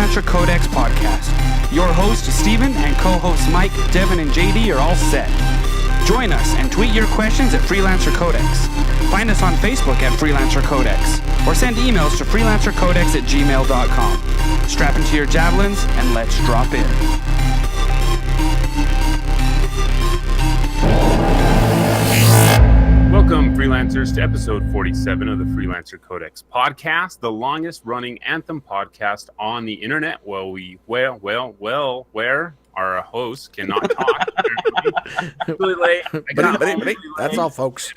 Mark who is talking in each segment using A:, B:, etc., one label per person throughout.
A: Freelancer Codex podcast. Your host, Steven, and co-hosts Mike, Devin, and JD are all set. Join us and tweet your questions at Freelancer Codex. Find us on Facebook at Freelancer Codex, or send emails to freelancercodex@gmail.com. Strap into your javelins and let's drop in.
B: Welcome, freelancers, to episode 47 of the Freelancer Codex podcast, the longest running Anthem podcast on the internet. Where our host cannot talk. Really late.
C: That's all, folks.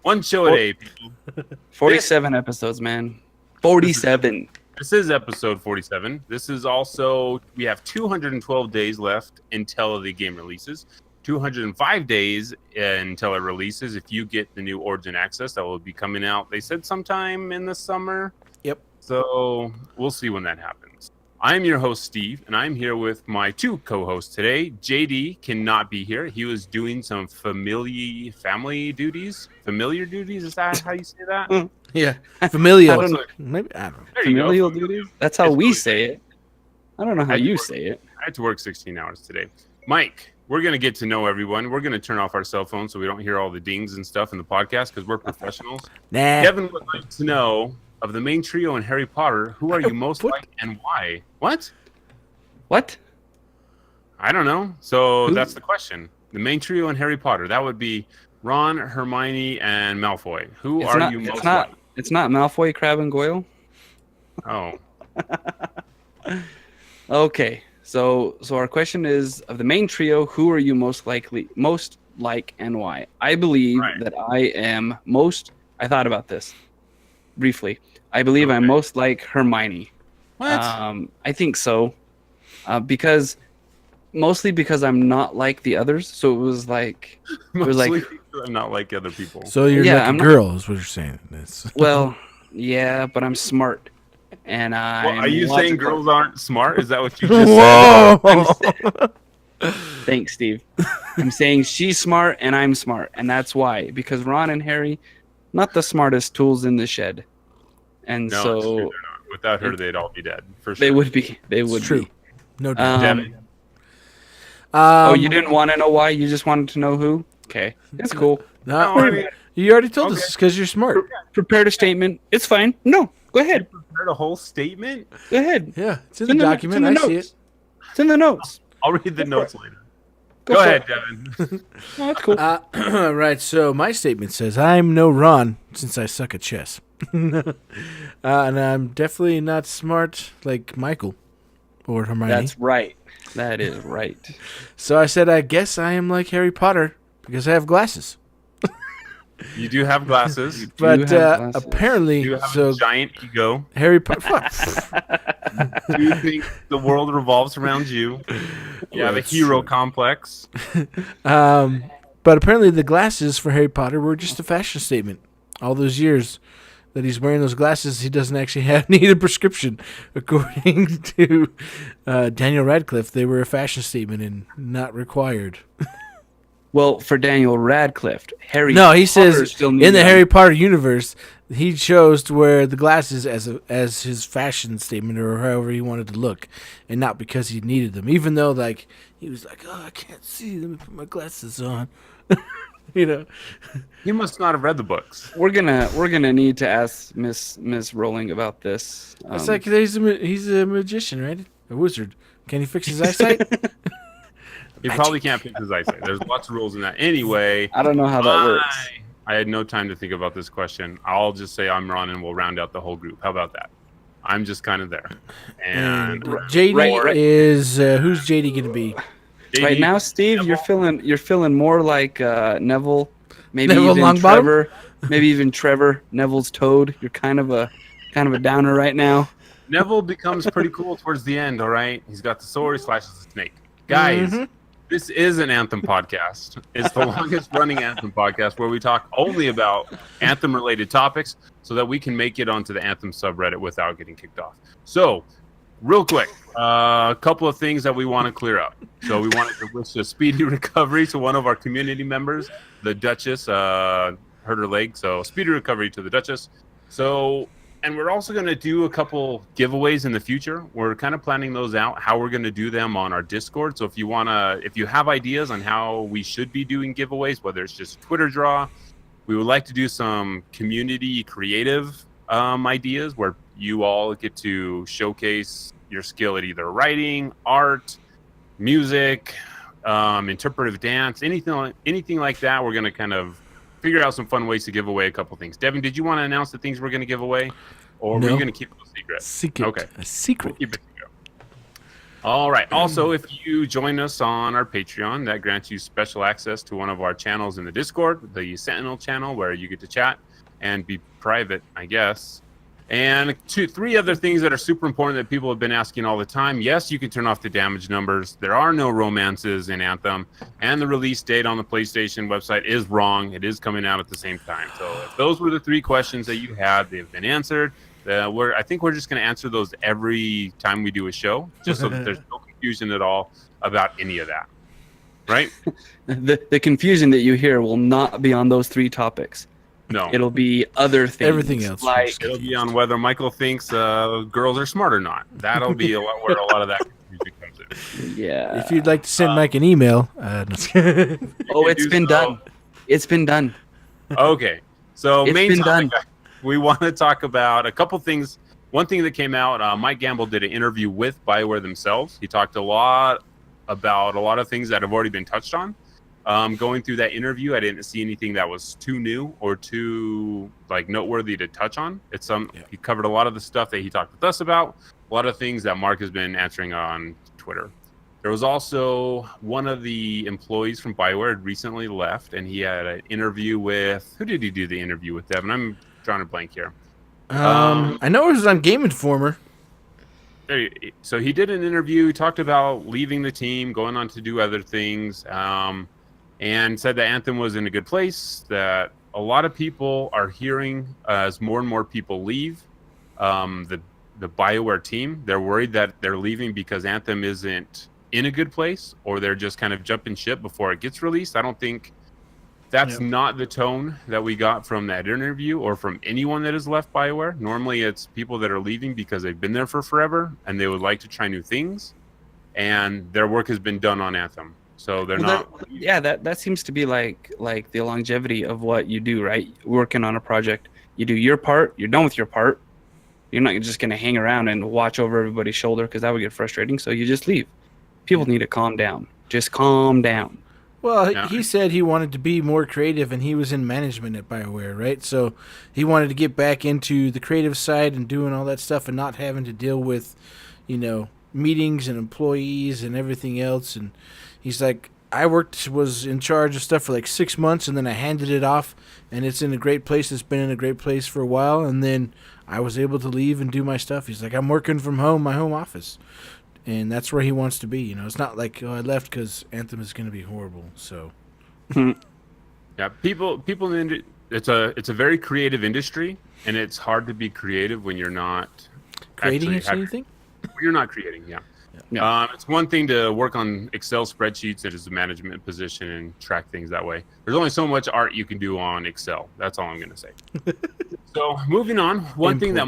B: One show a day, people.
A: 47 episodes, man. 47.
B: This is episode 47. This is also, we have 212 days left until the game releases. 205 days until it releases. If you get the new Origin Access, that will be coming out, they said, sometime in the summer.
C: Yep.
B: So we'll see when that happens. I'm your host, Steve, and I'm here with my two co-hosts today. JD cannot be here. He was doing some family duties. Familiar duties? Is that how you say that?
C: Yeah. Familial.
A: I don't know.
C: Maybe, I don't know.
B: There you go.
A: Familial duties? That's how we say it. I don't know how you say it.
B: I had to work 16 hours today. Mike, we're going to get to know everyone. We're going to turn off our cell phones so we don't hear all the dings and stuff in the podcast because we're professionals.
C: Nah.
B: Kevin would like to know, of the main trio in Harry Potter, who are you most like and why? What?
A: What?
B: I don't know. So that's the question. The main trio in Harry Potter, that would be Ron, Hermione, and Malfoy. Who are you most like?
A: It's not Malfoy, Crabbe, and Goyle?
B: Oh.
A: Okay. So our question is, of the main trio, who are you most like and why? I believe that I am I thought about this briefly. I believe I'm most like Hermione.
B: What?
A: I think so. Mostly because I'm not like the others. So it was like
B: I'm not like other people.
C: So you're like a girl, is what you're saying.
A: Well, yeah, but I'm smart. And
B: are you
A: logical.
B: saying girls aren't smart? Is that what you just said?
A: Thanks, Steve. I'm saying she's smart and I'm smart, and that's why. Because Ron and Harry, not the smartest tools in the shed, and
B: no,
A: so
B: it's true, they're not. Without her, they'd all be dead. For sure,
A: they would be. They would
C: true.
A: be.
C: No doubt.
A: You didn't want to know why? You just wanted to know who? Okay, that's cool.
C: You already told us because you're smart.
A: Prepared a statement. It's fine. No, go ahead.
B: You prepared a whole statement?
A: Go ahead.
C: Yeah, it's in the document. I see it.
A: It's in the notes.
B: I'll read the notes later. Go ahead, Devin.
A: Oh, that's cool.
C: Right, so my statement says, I'm no Ron since I suck at chess. And I'm definitely not smart like Michael or Hermione.
A: That's right. That is right.
C: So I said, I guess I am like Harry Potter because I have glasses.
B: You do have glasses.
C: But apparently,
B: you have a giant ego.
C: Harry Potter.
B: Do you think the world revolves around you? You have a hero complex.
C: But apparently, the glasses for Harry Potter were just a fashion statement. All those years that he's wearing those glasses, he doesn't actually need a prescription. According to Daniel Radcliffe, they were a fashion statement and not required.
A: Well, for Daniel Radcliffe,
C: he says in the Harry Potter universe, he chose to wear the glasses as his fashion statement or however he wanted to look, and not because he needed them. Even though, like, he was like, "Oh, I can't see. Let me put my glasses on." You know,
B: he must not have read the books.
A: We're gonna need to ask Miss Rowling about this.
C: It's like he's a magician, right? A wizard. Can he fix his eyesight?
B: He probably can't fix his eyesight. There's lots of rules in that. Anyway,
A: I don't know how that works.
B: I had no time to think about this question. I'll just say I'm Ron, and we'll round out the whole group. How about that? I'm just kind of there. And
C: JD is who's JD going to be?
A: JD, right now, Steve, Neville? you're feeling more like Neville, maybe
C: Neville
A: even
C: Longbottom?
A: Trevor, maybe even Trevor, Neville's Toad. You're kind of a downer right now.
B: Neville becomes pretty cool towards the end. All right, he's got the sword, he slashes the snake. Guys. Mm-hmm. This is an Anthem podcast. It's the longest running Anthem podcast where we talk only about Anthem-related topics so that we can make it onto the Anthem subreddit without getting kicked off. So, real quick, a couple of things that we want to clear up. So we wanted to wish a speedy recovery to one of our community members, the Duchess, hurt her leg. So speedy recovery to the Duchess. So And we're also going to do a couple giveaways in the future. We're kind of planning those out, how we're going to do them on our Discord. So if you have ideas on how we should be doing giveaways, whether it's just Twitter draw, we would like to do some community creative ideas where you all get to showcase your skill at either writing, art, music, interpretive dance, anything like that. We're going to kind of figure out some fun ways to give away a couple things. Devin, did you want to announce the things we're going to give away, or were you going to keep it a secret?
C: Secret.
B: Okay,
C: a secret.
B: We'll keep it secret. All right. Also, if you join us on our Patreon, that grants you special access to one of our channels in the Discord, the Sentinel channel, where you get to chat and be private, I guess. And three other things that are super important that people have been asking all the time. Yes, you can turn off the damage numbers. There are no romances in Anthem. And the release date on the PlayStation website is wrong. It is coming out at the same time. So if those were the three questions that you had, they've been answered. I think we're just going to answer those every time we do a show, just so that there's no confusion at all about any of that. Right?
D: The confusion that you hear will not be on those three topics.
B: No.
D: It'll be other things.
C: Everything else.
B: It'll be on whether Michael thinks girls are smart or not. That'll be where a lot of that confusion comes in.
D: Yeah.
C: If you'd like to send Mike an email.
D: It's been done. It's been done.
B: Okay. So
D: It's
B: main
D: been
B: topic,
D: done.
B: we want to talk about a couple things. One thing that came out, Mike Gamble did an interview with Bioware themselves. He talked a lot about a lot of things that have already been touched on. Going through that interview, I didn't see anything that was too new or too noteworthy to touch on. He covered a lot of the stuff that he talked with us about, a lot of things that Mark has been answering on Twitter. There was also one of the employees from Bioware had recently left, and he had an interview with, who did he do the interview with, Devin? I'm drawing a blank here.
C: I know it was on Game Informer.
B: So he did an interview. He talked about leaving the team, going on to do other things, and said that Anthem was in a good place, that a lot of people are hearing as more and more people leave the Bioware team. They're worried that they're leaving because Anthem isn't in a good place, or they're just kind of jumping ship before it gets released. I don't think that's not the tone that we got from that interview or from anyone that has left Bioware. Normally it's people that are leaving because they've been there for forever and they would like to try new things, and their work has been done on Anthem. So they're
D: that seems to be like the longevity of what you do, right? Working on a project, you do your part, you're done with your part. You're not just going to hang around and watch over everybody's shoulder, because that would get frustrating. So you just leave. People need to calm down. Just calm down.
C: Well, he said he wanted to be more creative, and he was in management at BioWare, right? So he wanted to get back into the creative side and doing all that stuff and not having to deal with, meetings and employees and everything else. And he's like, I was in charge of stuff for 6 months, and then I handed it off, and it's in a great place. It's been in a great place for a while, and then I was able to leave and do my stuff. He's like, I'm working from home, my home office. And that's where he wants to be. It's not like, I left because Anthem is going to be horrible. So,
B: yeah, people in it's a very creative industry, and it's hard to be creative when you're not
C: creating anything.
B: When you're not creating, it's one thing to work on Excel spreadsheets that is a management position and track things that way. There's only so much art you can do on Excel. That's all I'm going to say. So moving on, one thing that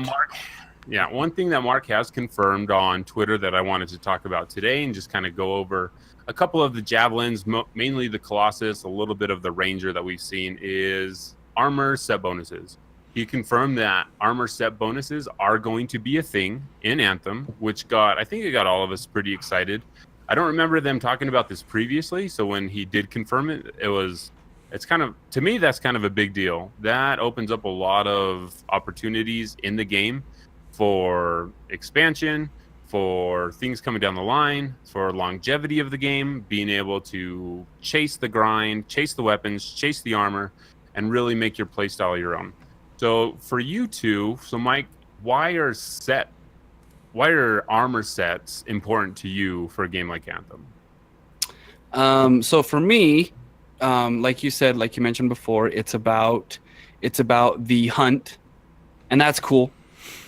B: Mark has confirmed on Twitter that I wanted to talk about today and just kind of go over a couple of the javelins, mainly the Colossus, a little bit of the Ranger that we've seen, is armor set bonuses. He confirmed that armor set bonuses are going to be a thing in Anthem, which I think it got all of us pretty excited. I don't remember them talking about this previously, so when he did confirm it, it's kind of, to me, that's kind of a big deal. That opens up a lot of opportunities in the game for expansion, for things coming down the line, for longevity of the game, being able to chase the grind, chase the weapons, chase the armor, and really make your playstyle your own. So for you two, Mike, why are armor sets important to you for a game like Anthem?
D: So for me, like you said, like you mentioned before, it's about the hunt, and that's cool.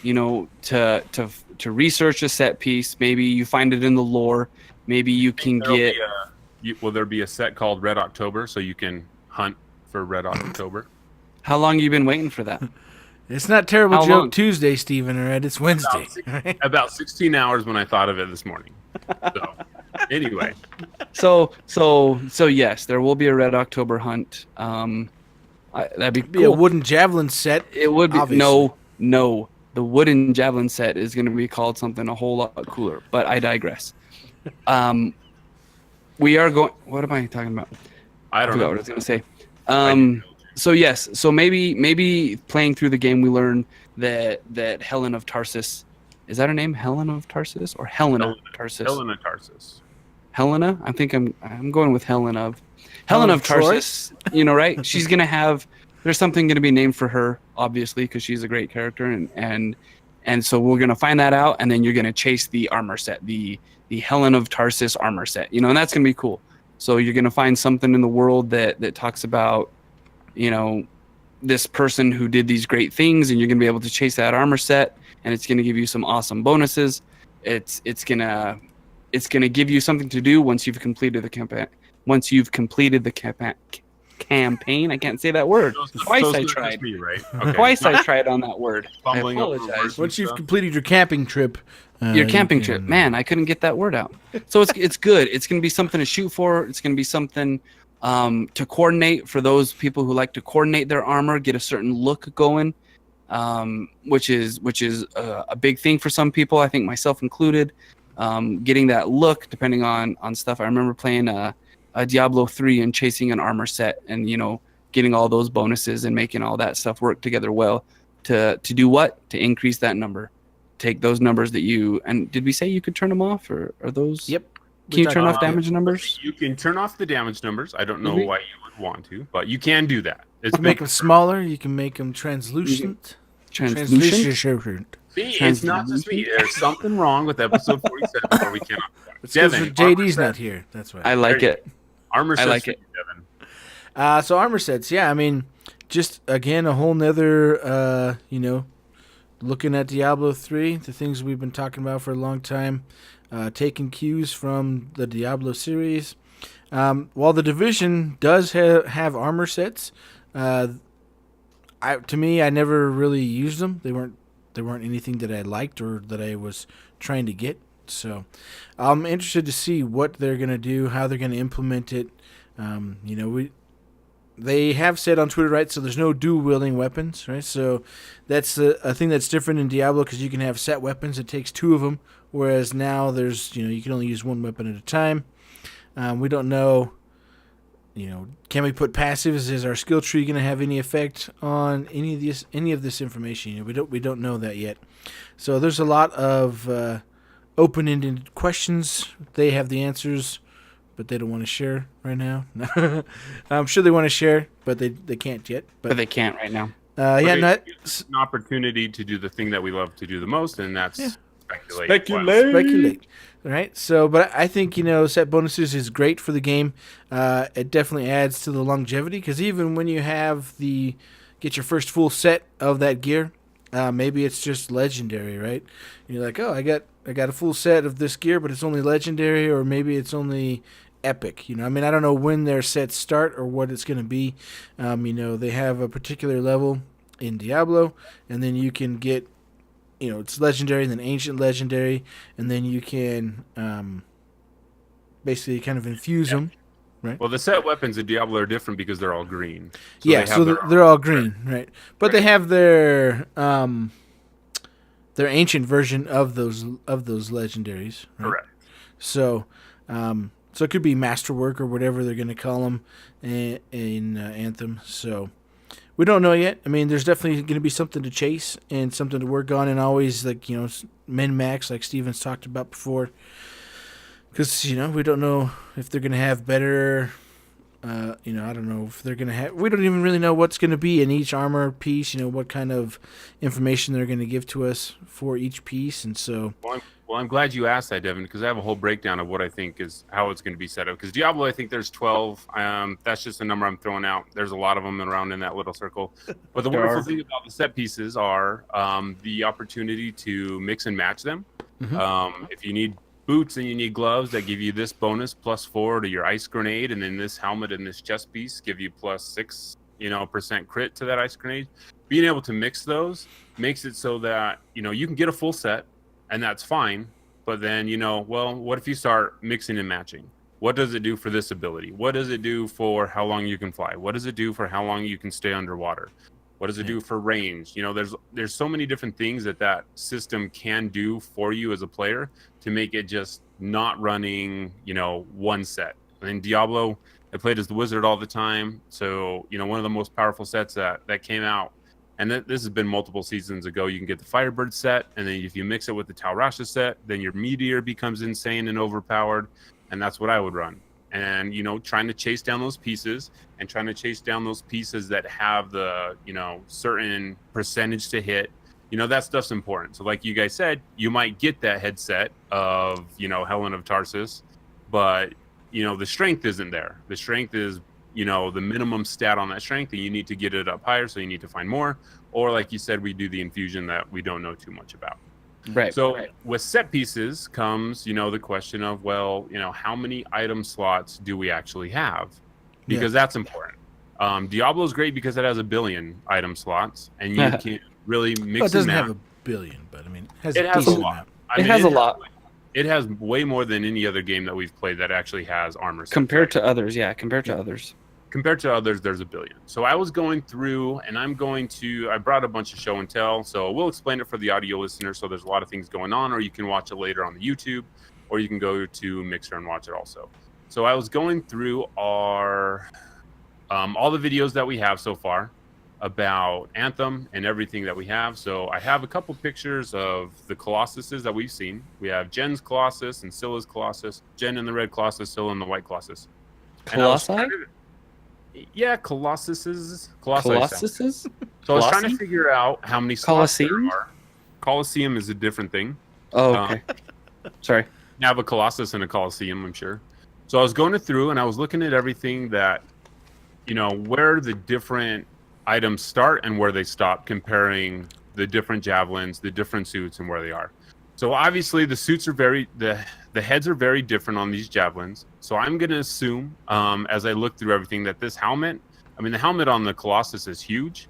D: To research a set piece. Maybe you find it in the lore. Maybe you can get.
B: Will there be a set called Red October so you can hunt for Red October?
D: How long you been waiting for that?
C: It's not Terrible
D: How
C: Joke
D: long?
C: Tuesday, Stephen, all right? It's Wednesday.
B: About 16 hours when I thought of it this morning. So, anyway.
D: So yes, there will be a Red October hunt. That'd be
C: Be a
D: cool.
C: wooden javelin set.
D: It would be
C: obviously.
D: no. The wooden javelin set is going to be called something a whole lot cooler. But I digress. We are going. What am I talking about?
B: I don't know.
D: What I was going to say. So yes. So maybe playing through the game, we learn that Helen of Tarsus, is that her name? Helen of Tarsus or Helena of Tarsus?
B: Helena Tarsus.
D: Helena. I think I'm going with Helen of Tarsus. You know, right? She's gonna have. There's something gonna be named for her, obviously, because she's a great character, and so we're gonna find that out, and then you're gonna chase the armor set, the Helen of Tarsus armor set. You know, and that's gonna be cool. So you're gonna find something in the world that talks about, you know, this person who did these great things, and you're gonna be able to chase that armor set, and it's gonna give you some awesome bonuses. It's gonna give you something to do once you've completed the campaign. Campaign. I can't say that word. Twice I tried.
B: Me, right? Okay.
D: Twice I tried on that word. I
B: Fumbling over
D: apologize.
B: words.
C: Once you've completed your camping trip.
D: Your camping
C: you
D: trip,
C: can-
D: man, I couldn't get that word out. So it's good. It's going to be something to shoot for. It's going to be something to coordinate for those people who like to coordinate their armor, get a certain look going, which is a big thing for some people. I think myself included. Getting that look, depending on stuff. I remember playing a Diablo 3 and chasing an armor set, and you know, getting all those bonuses and making all that stuff work together well to do what? To increase that number. Take those numbers that you, and did we say you could turn them off, or are those?
C: Yep.
D: Can you turn off damage numbers?
B: You can turn off the damage numbers. I don't know why you would want to, but you can do that.
C: You can make them smaller. You can make them translucent.
D: Translucent?
B: See, it's not just me. There's something wrong with episode 47 where we cannot.
C: It's because
B: Devin,
C: JD's not here. That's why.
D: I like it.
B: Armor sets
D: like
B: for
D: it.
B: you, Devin.
C: So armor sets, yeah. I mean, just again a whole nother, you know, looking at Diablo 3, the things we've been talking about for a long time, taking cues from the Diablo series. While the Division does have armor sets, to me, I never really used them. They weren't anything that I liked or that I was trying to get. So I'm interested to see what they're going to do, how they're going to implement it. You know, they have said on Twitter, right, so there's no dual-wielding weapons, right? So that's a thing that's different in Diablo, because you can have set weapons. It takes two of them, whereas now there's, you know, you can only use one weapon at a time. We don't know, you know, can we put passives? Is our skill tree going to have any effect on any of this information? You know, we don't know that yet. So there's a lot of open-ended questions. They have the answers, but they don't want to share right now. I'm sure they want to share, but they can't yet.
D: But they can't right now.
B: It's an opportunity to do the thing that we love to do the most, and that's speculate.
C: Speculate. All right. So, but I think, you know, set bonuses is great for the game. It definitely adds to the longevity, because even when you get your first full set of that gear, maybe it's just legendary, right? You're like, oh, I got a full set of this gear, but it's only legendary, or maybe it's only epic. You know, I mean, I don't know when their sets start or what it's going to be. You know, they have a particular level in Diablo, and then you can get, you know, it's legendary, and then ancient legendary, and then you can basically kind of infuse them. Right.
B: Well, the set weapons in Diablo are different because they're all green.
C: So they're all green, right? But they have their ancient version of those legendaries. Right?
B: Correct.
C: So, so it could be masterwork or whatever they're going to call them in Anthem. So we don't know yet. I mean, there's definitely going to be something to chase and something to work on, and always, like, you know, min-max, like Steven's talked about before. Because, you know, we don't know if they're going to have better, you know, I don't know if they're going to have, we don't even really know what's going to be in each armor piece, you know, what kind of information they're going to give to us for each piece. And so.
B: Well, I'm glad you asked that, Devin, because I have a whole breakdown of what I think is how it's going to be set up. Because Diablo, I think there's 12. That's just a number I'm throwing out. There's a lot of them around in that little circle. But the wonderful thing about the set pieces are the opportunity to mix and match them. Mm-hmm. If you need boots and you need gloves, that give you this bonus +4 to your ice grenade, and then this helmet and this chest piece give you +6%, crit to that ice grenade. being able to mix those makes it so that, you can get a full set, and that's fine. But then, well, what if you start mixing and matching? What does it do for this ability? What does it do for how long you can fly? What does it do for how long you can stay underwater? What does it do for range? There's so many different things that system can do for you as a player to make it just not running, one set. And in Diablo, I played as the wizard all the time. So, one of the most powerful sets that came out, and this has been multiple seasons ago, you can get the Firebird set, and then if you mix it with the Talrasha set, then your Meteor becomes insane and overpowered, and that's what I would run. And, trying to chase down those pieces and trying to chase down those pieces that have the, certain percentage to hit, that stuff's important. So like you guys said, you might get that headset of, Helen of Tarsus, but, the strength isn't there. The strength is, the minimum stat on that strength, and you need to get it up higher, so you need to find more. Or like you said, we do the infusion that we don't know too much about.
D: Right.
B: So with set pieces comes, the question of, well, how many item slots do we actually have? Because that's important. Diablo's great because it has 1 billion item slots, and you can really mix
C: Well, it doesn't
B: and
C: have
B: match.
C: 1 billion, but I mean,
B: It has a lot.
D: It has a lot.
B: It has way more than any other game that we've played that actually has armor sets,
D: Compared
B: right?
D: to others, compared to others.
B: Compared to others, there's 1 billion. So I was going through, and I brought a bunch of show and tell. So we'll explain it for the audio listener. So there's a lot of things going on, or you can watch it later on the YouTube, or you can go to Mixer and watch it also. So I was going through our all the videos that we have so far about Anthem and everything that we have. So I have a couple pictures of the Colossuses that we've seen. We have Jen's Colossus and Scylla's Colossus. Jen in the red Colossus, Scylla in the white Colossus.
D: Colossi?
B: Yeah, Colossuses.
D: Colossuses?
B: So I was trying to figure out how many slots there
D: Colosseums?
B: are. Colosseum is a different thing.
D: Oh, okay. Sorry.
B: You have a Colossus and a Colosseum, I'm sure. So I was going through and I was looking at everything that, where the different items start and where they stop, comparing the different javelins, the different suits, and where they are. So obviously the suits are the heads are very different on these javelins. So I'm going to assume, as I look through everything, that this helmet, the helmet on the Colossus is huge.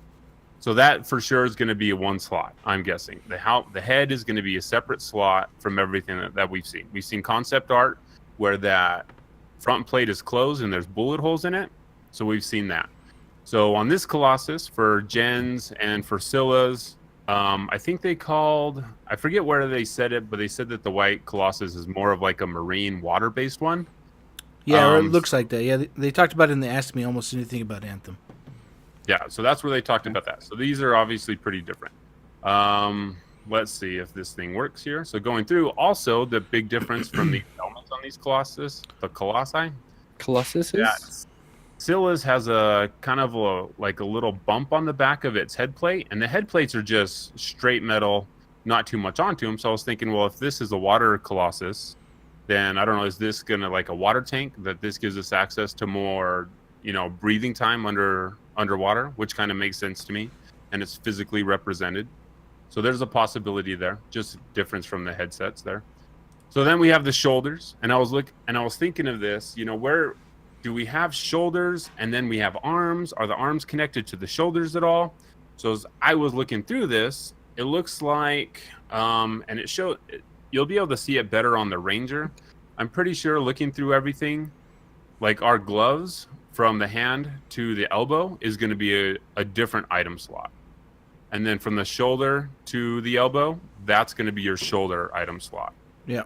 B: So that for sure is going to be a 1 slot, I'm guessing. The head is going to be a separate slot from everything that we've seen. We've seen concept art where that front plate is closed and there's bullet holes in it. So we've seen that. So on this Colossus, for Jen's and for Scylla's, I think I forget where they said it, but they said that the white Colossus is more of like a marine water-based one.
C: Yeah, or it looks like that. Yeah, they talked about it and they asked me almost anything about Anthem.
B: Yeah, so that's where they talked about that. So these are obviously pretty different. Let's see if this thing works here. So going through, also the big difference from the helmets on these the Colossi.
D: Colossus?
B: Yeah. Scylla's has a kind of a little bump on the back of its head plate, and the head plates are just straight metal, not too much onto them. So I was thinking, well, if this is a water Colossus, then I don't know, is this gonna like a water tank that this gives us access to more, breathing time underwater, which kind of makes sense to me, and it's physically represented. So there's a possibility there, just difference from the headsets there. So then we have the shoulders, and I was thinking of this, where do we have shoulders and then we have arms? Are the arms connected to the shoulders at all? So as I was looking through this, it looks like, and it showed, you'll be able to see it better on the Ranger. I'm pretty sure looking through everything, like our gloves from the hand to the elbow is going to be a different item slot. And then from the shoulder to the elbow, that's going to be your shoulder item slot.
C: Yeah.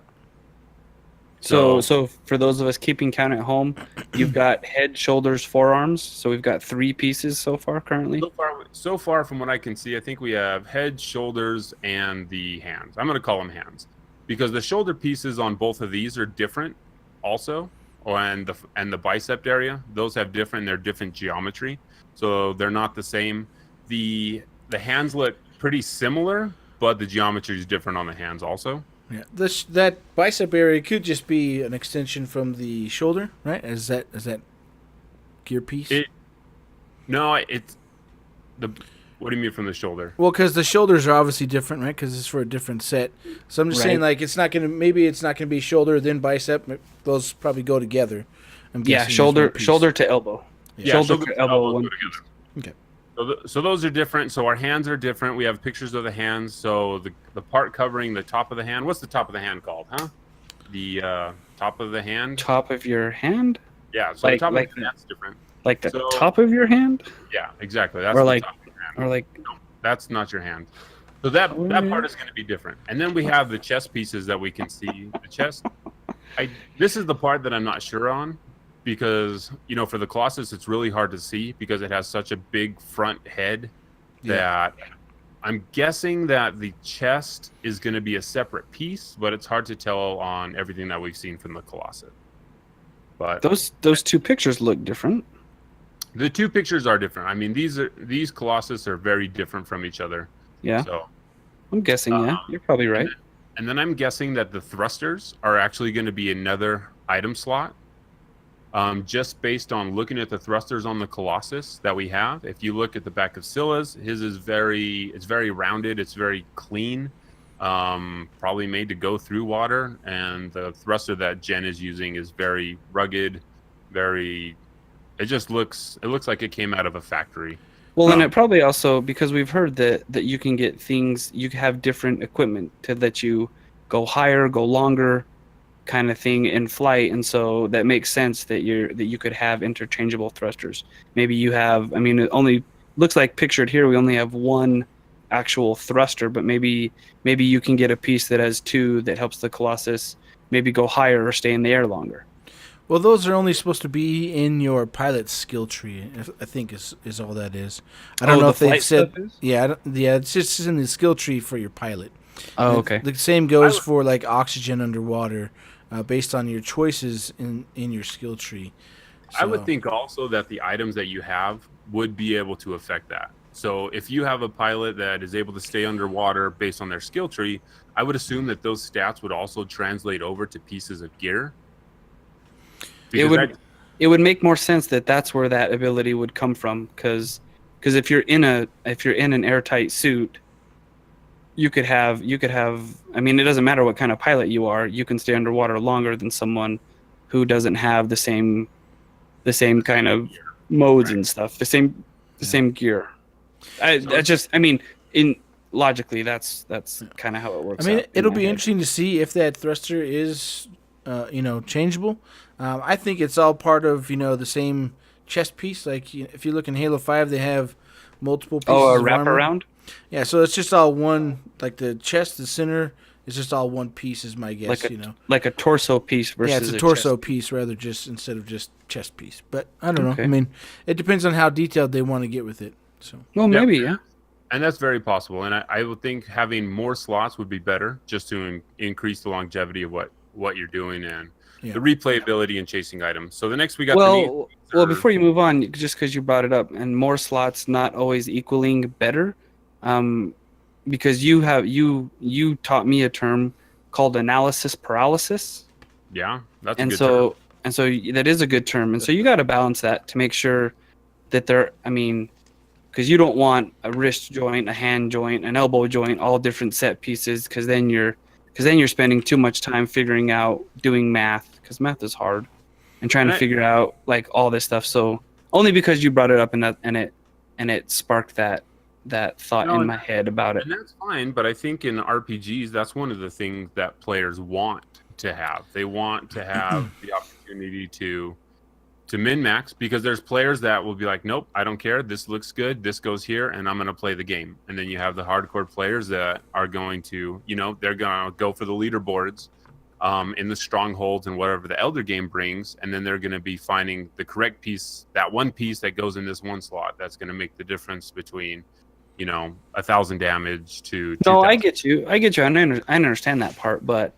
D: So for those of us keeping count at home, you've got head, shoulders, forearms. So we've got 3 pieces so far currently.
B: So far from what I can see, I think we have head, shoulders, and the hands. I'm going to call them hands because the shoulder pieces on both of these are different also. And the bicep area, those have they're different geometry. So they're not the same. The hands look pretty similar, but the geometry is different on the hands also.
C: Yeah, that bicep area could just be an extension from the shoulder, right? Is that gear piece?
B: What do you mean from the shoulder?
C: Well, because the shoulders are obviously different, right? Because it's for a different set. So I'm just saying, like, it's not gonna be shoulder then bicep. Those probably go together. I'm guessing
D: shoulder to elbow.
C: Yeah.
D: Shoulder to elbow.
B: Go together.
C: Okay.
B: So those are different. So our hands are different. We have pictures of the hands. So the part covering the top of the hand. What's the top of the hand called? Huh? The top of the hand.
D: Top of your hand?
B: Yeah. So the top of the hand's different.
D: Like the top of your hand?
B: Yeah, exactly. That's
D: Or
B: the
D: like-
B: top of your hand.
D: Or like
B: No, that's not your hand. So that part is going to be different. And then we have the chest pieces that we can see. The chest. This is the part that I'm not sure on, because for the Colossus it's really hard to see because it has such a big front head that I'm guessing that the chest is going to be a separate piece, but it's hard to tell on everything that we've seen from the Colossus. But
D: those two pictures look different.
B: the two pictures are different. I mean, these Colossus are very different from each other.
D: Yeah.
B: So
D: I'm guessing, you're probably right.
B: And then I'm guessing that the thrusters are actually going to be another item slot. Just based on looking at the thrusters on the Colossus that we have. If you look at the back of Scylla's, his is very rounded, it's very clean, probably made to go through water, and the thruster that Jen is using is very rugged, it looks like it came out of a factory.
D: Well, and it probably also, because we've heard that you can get things, you have different equipment to let you go higher, go longer, kind of thing in flight, and so that makes sense that you could have interchangeable thrusters. Maybe you have, I mean, it only looks like pictured here we only have one actual thruster, but maybe you can get a piece that has two that helps the Colossus maybe go higher or stay in the air longer.
C: Well, those are only supposed to be in your pilot's skill tree, I think is all that is. I don't know if they've said. Yeah, it's just in the skill tree for your pilot.
D: Oh, okay.
C: The same goes for like oxygen underwater, based on your choices in your skill tree.
B: I would think also that the items that you have would be able to affect that. So if you have a pilot that is able to stay underwater based on their skill tree, I would assume that those stats would also translate over to pieces of gear.
D: It would make more sense that that's where that ability would come from, because if you're in an airtight suit, you could have I mean, it doesn't matter what kind of pilot you are, you can stay underwater longer than someone who doesn't have the same kind of modes and stuff, the same gear. Logically that's kind of how it works.
C: I mean, it'll be interesting to see if that thruster is changeable. I think it's all part of the same chest piece. Like if you look in Halo 5, they have multiple pieces.
D: Oh, a
C: of armor.
D: wraparound?
C: Yeah, so it's just all one. Like the chest, the center is just all one piece. Is my guess.
D: Like a torso piece versus
C: it's a torso piece instead of just chest piece. But I don't know.
D: Okay.
C: I mean, it depends on how detailed they want to get with it. So
D: maybe, yeah.
B: And that's very possible. And I would think having more slots would be better, just to increase the longevity of what you're doing and the replayability and chasing items. So the next we got.
D: Well, before you move on, just because you brought it up, and more slots not always equaling better, because you taught me a term called analysis paralysis.
B: Yeah, that's a good
D: term.
B: And
D: so that is a good term, and so you got to balance that to make sure that because you don't want a wrist joint, a hand joint, an elbow joint, all different set pieces, because then you're spending too much time figuring out doing math, because math is hard, and trying to figure out like all this stuff. So only because you brought it up and it sparked that thought in my head about it.
B: And that's fine, but I think in RPGs, that's one of the things that players want to have. They want to have the opportunity to min-max, because there's players that will be like, nope, I don't care. This looks good. This goes here, and I'm going to play the game. And then you have the hardcore players that are going to, they're going to go for the leaderboards in the strongholds and whatever the Elder game brings, and then they're going to be finding the correct piece, that one piece that goes in this one slot that's going to make the difference between 1,000 damage to 2,000.
D: No, I get you. I understand that part, but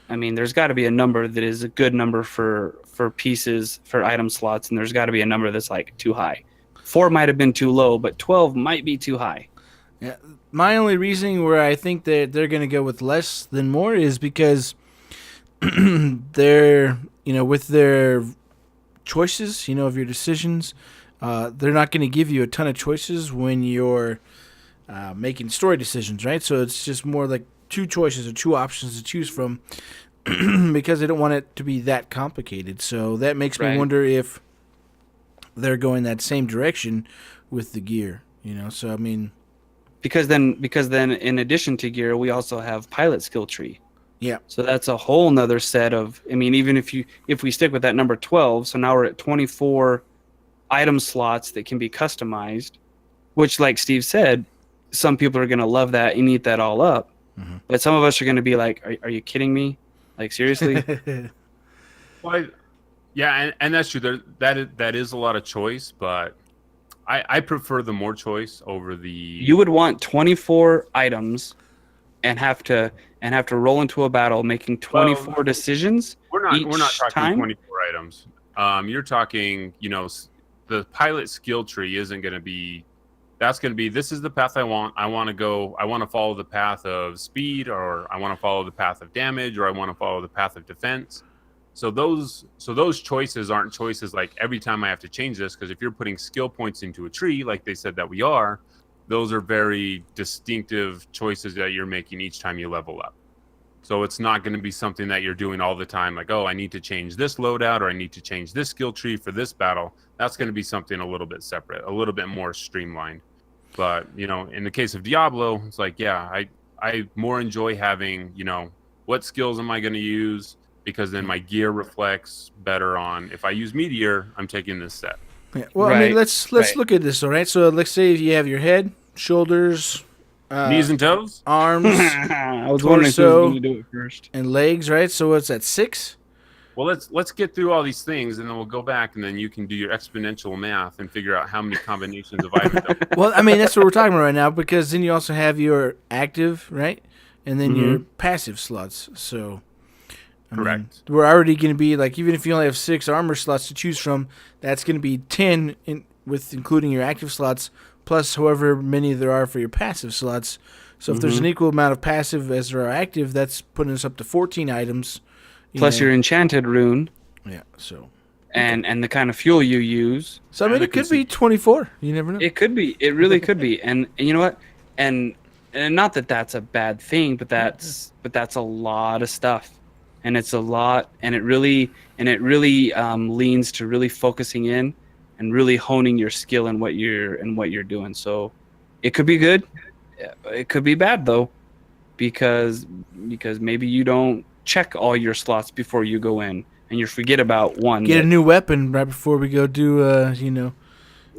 D: I mean, there's got to be a number that is a good number for pieces, for item slots, and there's got to be a number that's like too high. 4 might have been too low, but 12 might be too high.
C: Yeah, my only reasoning where I think that they're going to go with less than more is because they're with their choices, of your decisions, they're not going to give you a ton of choices when you're making story decisions, right? So it's just more like 2 choices or 2 options to choose from, because they don't want it to be that complicated. So that makes me wonder if they're going that same direction with the gear. So I mean,
D: because then in addition to gear, we also have pilot skill tree.
C: yeah,
D: So that's a whole nother set of, I mean, even if we stick with that number 12, so now we're at 24 item slots that can be customized, which, like Steve said, some people are going to love that and eat that all up. But some of us are going to be like, are you kidding me? Like, seriously?
B: Well, yeah, and that's true. That is a lot of choice, but I prefer the more choice over the.
D: You would want 24 items and have to roll into a battle making 24 decisions.
B: We're not talking
D: time?
B: 24 items. You're talking, the pilot skill tree isn't going to be. That's going to be, this is the path I want. I want to follow the path of speed, or I want to follow the path of damage, or I want to follow the path of defense. So those choices aren't choices like every time I have to change this, because if you're putting skill points into a tree, like they said that we are, those are very distinctive choices that you're making each time you level up. So it's not going to be something that you're doing all the time, like, oh, I need to change this loadout, or I need to change this skill tree for this battle. That's going to be something a little bit separate, a little bit more streamlined. But, in the case of Diablo, it's like, yeah, I more enjoy having, what skills am I going to use? Because then my gear reflects better on, if I use Meteor, I'm taking this set.
C: Yeah. Well, I mean, let's look at this, all right? So let's say you have your head, shoulders,
B: knees and toes,
C: arms,
D: I was wondering who was going to do it first.
C: and legs, right? So what's that, 6?
B: Well, let's get through all these things, and then we'll go back, and then you can do your exponential math and figure out how many combinations of items.
C: Well, I mean, that's what we're talking about right now, because then you also have your active, right? And then your passive slots. So,
B: Correct.
C: We're already going to be, like, even if you only have 6 armor slots to choose from, that's going to be 10 with including your active slots, plus however many there are for your passive slots. So if there's an equal amount of passive as there are active, that's putting us up to 14 items.
D: Plus your enchanted rune.
C: Yeah, so.
D: And the kind of fuel you use.
C: So, I mean, it could be 24. You never know.
D: It could be. It really could be. And you know what? And not that that's a bad thing, but that's a lot of stuff. And it's a lot, and it really leans to really focusing in and really honing your skill in what you're doing. So it could be good. It could be bad though, because maybe you don't check all your slots before you go in, and you forget about one.
C: Get a new weapon right before we go do,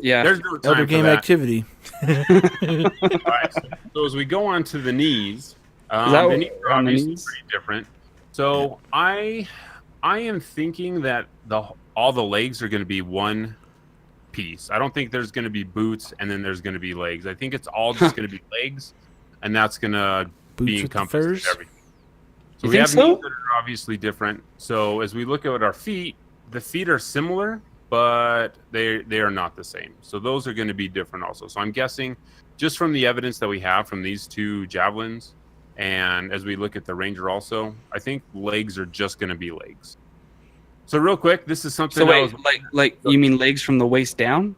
D: yeah.
B: There's no time
C: elder game activity.
B: All right, so as we go on to the knees, the knees are obviously pretty different. So I am thinking that all the legs are going to be one piece. I don't think there's going to be boots and then there's going to be legs. I think it's all just going to be legs, and that's going to be encompassed in everything. So we have knees that are obviously different. So as we look at our feet, the feet are similar, but they are not the same. So those are going to be different also. So I'm guessing, just from the evidence that we have from these 2 javelins, and as we look at the ranger also, I think legs are just going to be legs. So real quick, this is something.
D: So wait, like you mean legs from the waist down?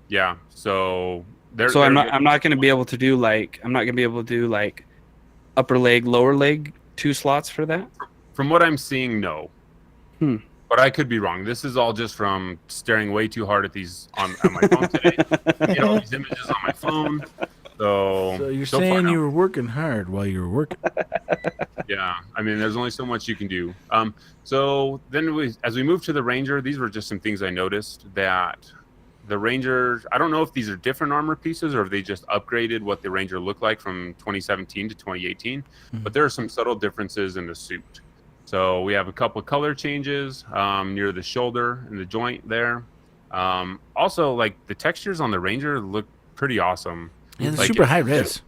B: Yeah. So
D: I'm not going to be able to do like upper leg, lower leg, 2 slots for that.
B: From what I'm seeing, no. But I could be wrong. This is all just from staring way too hard at these on my phone today. Get all these images on my phone. So
C: you're saying you were working hard while you were working.
B: Yeah, I mean, there's only so much you can do. So then as we move to the ranger, these were just some things I noticed that the ranger, I don't know if these are different armor pieces or if they just upgraded what the ranger looked like from 2017 to 2018, but there are some subtle differences in the suit. So we have a couple of color changes near the shoulder and the joint there. Also, like, the textures on the ranger look pretty awesome.
C: Yeah, they're
B: like,
C: super high res.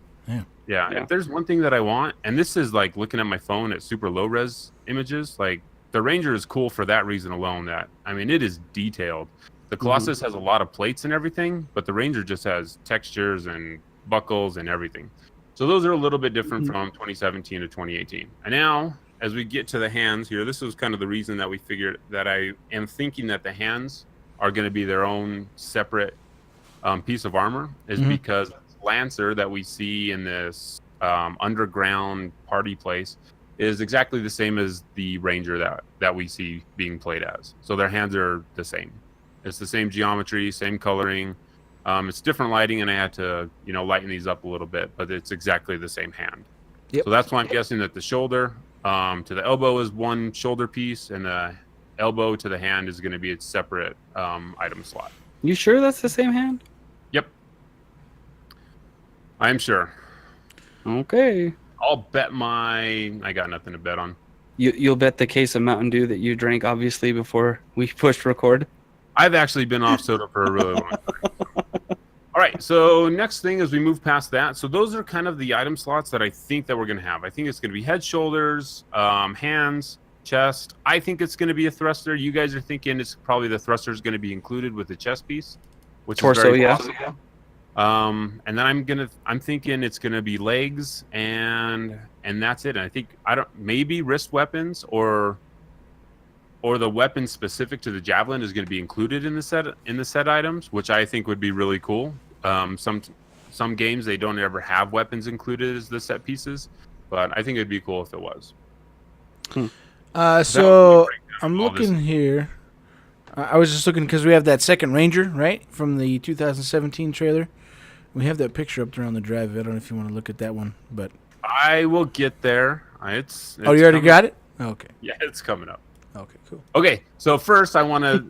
B: Yeah, if there's one thing that I want, and this is like looking at my phone at super low res images, like the Ranger is cool for that reason alone. That, I mean, it is detailed. The Colossus has a lot of plates and everything, but the Ranger just has textures and buckles and everything. So those are a little bit different from 2017 to 2018. And now, as we get to the hands here, this was kind of the reason that we figured that I am thinking that the hands are going to be their own separate piece of armor, is because Lancer that we see in this underground party place is exactly the same as the Ranger that we see being played as. So their hands are the same. It's the same geometry, same coloring. It's different lighting, and I had to, lighten these up a little bit, but it's exactly the same hand.
C: Yep.
B: So that's why I'm guessing that the shoulder to the elbow is one shoulder piece, and the elbow to the hand is going to be its separate item slot.
D: You sure that's the same hand?
B: Yep. I'm sure.
D: Okay.
B: I'll bet I got nothing to bet on.
D: You'll bet the case of Mountain Dew that you drank, obviously, before we pushed record.
B: I've actually been off soda for a really long time. All right, so next thing as we move past that, so those are kind of the item slots that I think that we're going to have. I think it's going to be head, shoulders, hands, chest. I think it's going to be a thruster. You guys are thinking it's probably the thruster is going to be included with the chest piece, which
D: Torso,
B: is very
D: yeah.
B: possible. And then I'm thinking it's going to be legs and that's it. And I think maybe wrist weapons or the weapon specific to the javelin is going to be included in the set items, which I think would be really cool. Some games they don't ever have weapons included as the set pieces, but I think it'd be cool if it was.
C: So I'm looking here. I was just looking because we have that second Ranger, right, from the 2017 trailer. We have that picture up there on the drive. I don't know if you want to look at that one, but
B: I will get there. It's
C: you already got it? Okay.
B: Yeah, it's coming up.
C: Okay, cool.
B: Okay, so first I want to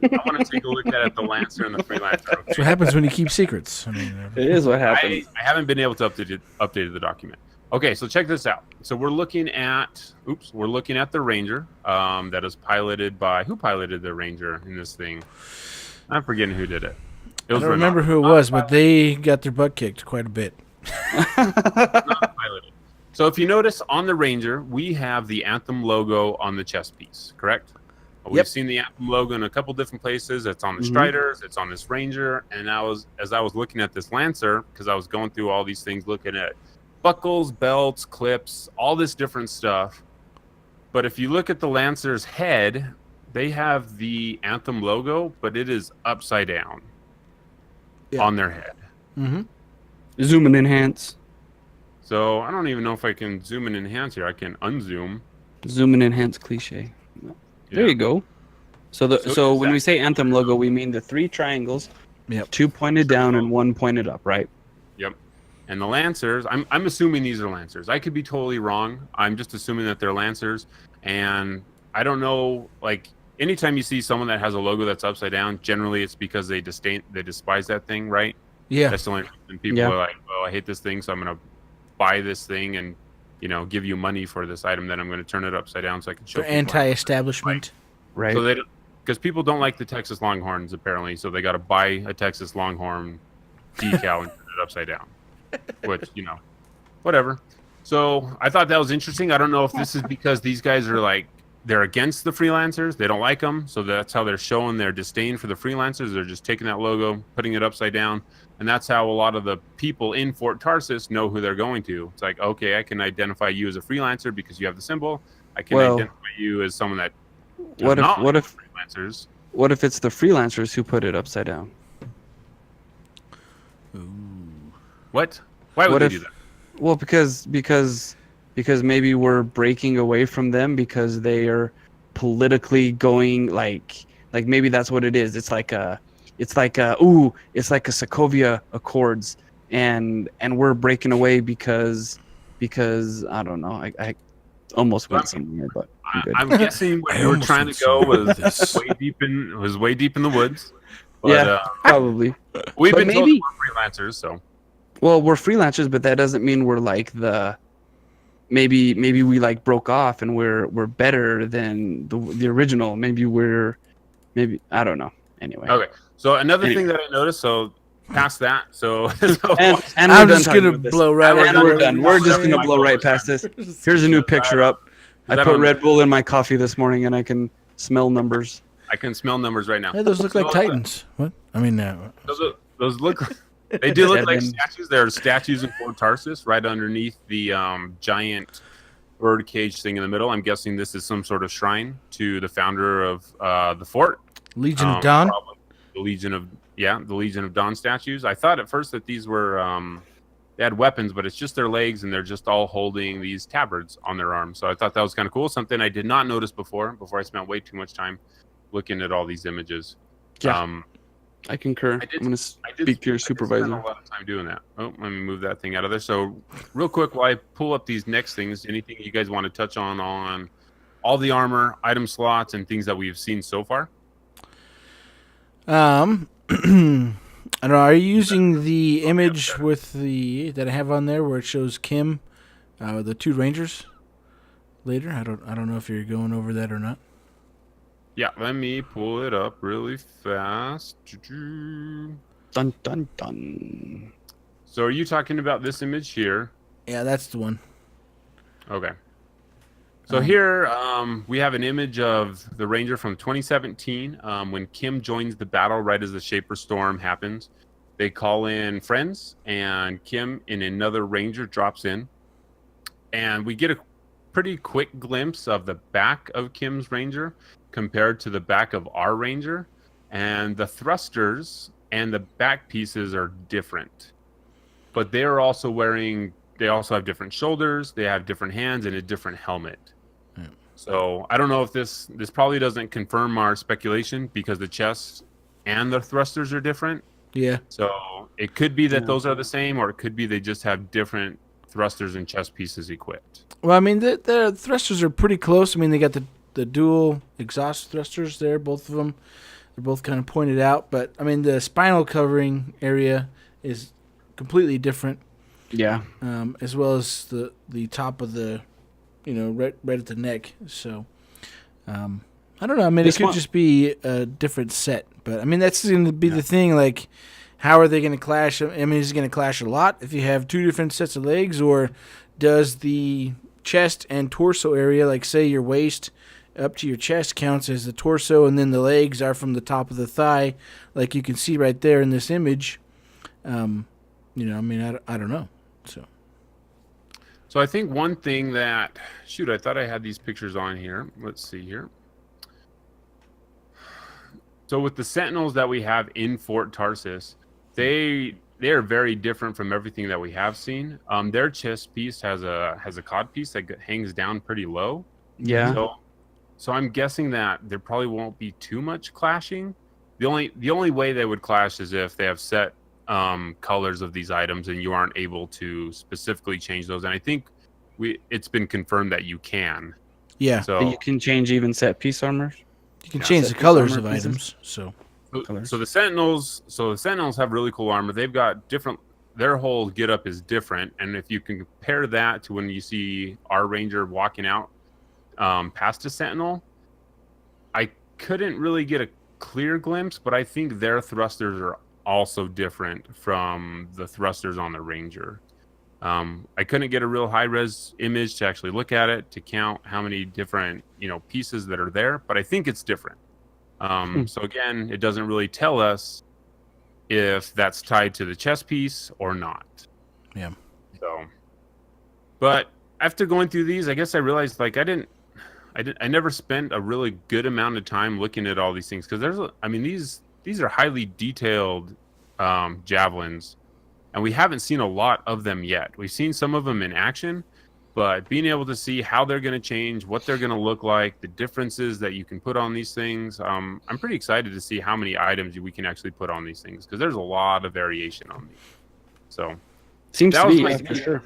B: take a look at the Lancer and the Freelancer. Okay?
C: That's what happens when you keep secrets. I mean,
D: It is what happens.
B: I haven't been able to update the document. Okay, so check this out. So we're looking at the Ranger that is piloted by who piloted the Ranger in this thing? I'm forgetting who did it.
C: I don't remember who it was, but they got their butt kicked quite a bit.
B: Not piloted. So if you notice on the Ranger, we have the Anthem logo on the chest piece, correct? We've seen the Anthem logo in a couple different places. It's on the Striders, it's on this Ranger, and as I was looking at this Lancer, because I was going through all these things, looking at buckles, belts, clips, all this different stuff. But if you look at the Lancer's head, they have the Anthem logo, but it is upside down on their head.
C: Mm-hmm.
D: Zoom and enhance.
B: So I don't even know if I can zoom and enhance here. I can unzoom.
D: Zoom and enhance cliche. There you go. So when we say Anthem logo, we mean the 3 triangles, 2 pointed down and 1 pointed up, right?
B: Yep. And the Lancers, I'm assuming these are Lancers. I could be totally wrong. I'm just assuming that they're Lancers. And I don't know, like, anytime you see someone that has a logo that's upside down, generally it's because they despise that thing, right?
C: Yeah.
B: That's the only reason people are like, oh, I hate this thing, so I'm going to buy this thing and, give you money for this item, then I'm going to turn it upside down so I can show
C: They're anti-establishment.
D: Right.
B: So because people don't like the Texas Longhorns, apparently, so they got to buy a Texas Longhorn decal and turn it upside down. Which, whatever. So I thought that was interesting. I don't know if this is because these guys are they're against the Freelancers. They don't like them. So that's how they're showing their disdain for the Freelancers. They're just taking that logo, putting it upside down. And that's how a lot of the people in Fort Tarsis know who they're going to. It's like, okay, I can identify you as a Freelancer because you have the symbol. I can identify you as someone that
D: what if
B: Freelancers.
D: What if it's the Freelancers who put it upside down?
B: What? Why would they do that?
D: Well, because maybe we're breaking away from them because they are politically going like maybe that's what it is. It's like a Sokovia Accords, and we're breaking away because I don't know. I almost went somewhere, but
B: I'm guessing what you were trying to go was way deep in the woods. But,
D: yeah, probably.
B: We've
D: But
B: been told
D: maybe-
B: we're freelancers, so.
D: Well, we're freelancers, but that doesn't mean we're like maybe we broke off and we're better than the original. Maybe I don't know. Anyway.
B: Okay. So another thing that I noticed, so past that,
D: and
C: I'm
D: we're
C: just
D: done
C: gonna
D: with this.
C: blow right
D: And
C: over
D: we're
C: it.
D: done. We're just gonna blow right past this. Here's a new picture up. I put Red Bull in my coffee this morning, and I can smell numbers.
B: I can smell numbers right now.
C: Hey, those look like Titans. What? I mean,
B: Those look. They do look like
D: Seven.
B: statues. There are statues in Fort Tarsis right underneath the giant bird cage thing in the middle. I'm guessing this is some sort of shrine to the founder of the fort.
C: Legion of Dawn.
B: Probably the Legion of Dawn statues. I thought at first that these were they had weapons, but it's just their legs, and they're just all holding these tabards on their arms. So I thought that was kind of cool. Something I did not notice before I spent way too much time looking at all these images.
D: Yeah. I concur.
B: I did-
D: I'm going to speak to your
B: I spent
D: supervisor.
B: a lot of time doing that. Oh, let me move that thing out of there. So, real quick, while I pull up these next things, anything you guys want to touch on all the armor, item slots, and things that we've seen so far?
C: I don't know. Are you using the image with that I have on there where it shows Kim, the 2 Rangers? Later, I don't know if you're going over that or not.
B: Yeah, let me pull it up really fast.
D: Dun, dun, dun.
B: So, are you talking about this image here?
C: Yeah, that's the one.
B: Okay. So here we have an image of the Ranger from 2017 when Kim joins the battle right as the Shaper Storm happens. They call in friends, and Kim in another Ranger drops in. And we get a pretty quick glimpse of the back of Kim's Ranger compared to the back of our Ranger. And the thrusters and the back pieces are different. But they are also they also have different shoulders, they have different hands, and a different helmet. Yeah. So I don't know if this probably doesn't confirm our speculation because the chest and the thrusters are different.
C: Yeah.
B: So it could be that those are the same, or it could be they just have different thrusters and chest pieces equipped.
C: Well, I mean, the thrusters are pretty close. I mean, they got the dual exhaust thrusters there, both of them. They're both kind of pointed out. But, I mean, the spinal covering area is completely different.
D: Yeah.
C: As well as the top of the, right at the neck. So, I don't know. I mean, it could just be a different set. But, I mean, that's going to be the thing. Like, how are they going to clash? I mean, is it going to clash a lot if you have 2 different sets of legs? Or does the chest and torso area, like, say, your waist up to your chest counts as the torso, and then the legs are from the top of the thigh, like you can see right there in this image? I mean, I don't know. So
B: I think one thing that... Shoot, I thought I had these pictures on here. Let's see here. So with the Sentinels that we have in Fort Tarsus, they are very different from everything that we have seen. Their chest piece has a cod piece that hangs down pretty low.
D: Yeah.
B: So I'm guessing that there probably won't be too much clashing. The only way they would clash is if they have set colors of these items and you aren't able to specifically change those. And I think it's been confirmed that you can.
C: Yeah.
B: So
D: you can change even set piece armors.
C: You can change the colors of items. So
B: the Sentinels have really cool armor. They've got their whole getup is different. And if you can compare that to when you see our Ranger walking out past a Sentinel, I couldn't really get a clear glimpse, but I think their thrusters are also different from the thrusters on the Ranger. I couldn't get a real high-res image to actually look at it to count how many different pieces that are there, but I think it's different. So again, it doesn't really tell us if that's tied to the chest piece or not.
C: Yeah. So,
B: but after going through these, I guess I realized I never spent a really good amount of time looking at all these things because these are highly detailed javelins, and we haven't seen a lot of them yet. We've seen some of them in action, but being able to see how they're going to change, what they're going to look like, the differences that you can put on these things, I'm pretty excited to see how many items we can actually put on these things because there's a lot of variation on these. So
D: seems to be for sure.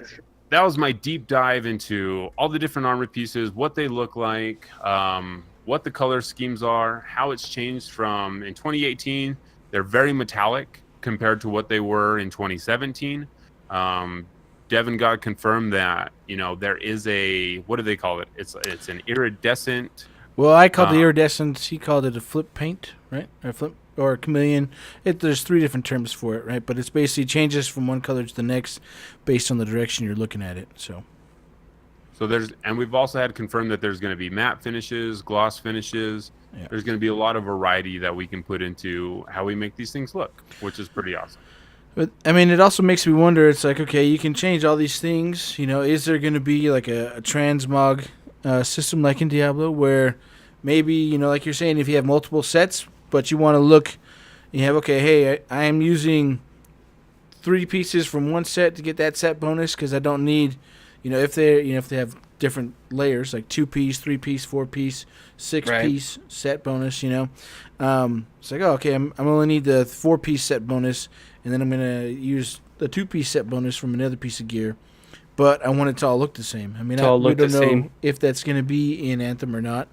B: That was my deep dive into all the different armor pieces, what they look like, what the color schemes are, how it's changed from in 2018. They're very metallic compared to what they were in 2017. Devin got confirmed that there is what do they call it? It's an iridescent.
C: Well, I called the iridescent. He called it a flip paint, right? Or a chameleon. There's 3 different terms for it, right? But it's basically changes from one color to the next based on the direction you're looking at it. So
B: we've also had confirmed that there's going to be matte finishes, gloss finishes. Yeah. There's going to be a lot of variety that we can put into how we make these things look, which is pretty awesome.
C: But I mean, it also makes me wonder. It's like, okay, you can change all these things. Is there going to be like a transmog system like in Diablo where maybe like you're saying, if you have multiple sets, but you want to look, you have hey, I am using 3 pieces from one set to get that set bonus because I don't need, if they have different layers, like 2-piece, 3-piece, 4-piece, 6-piece set bonus. You know, it's like, oh, okay, I'm only need the 4-piece set bonus, and then I'm gonna use the 2-piece set bonus from another piece of gear. But I want it to all look the same. I mean, we don't know if that's going to be in Anthem or not.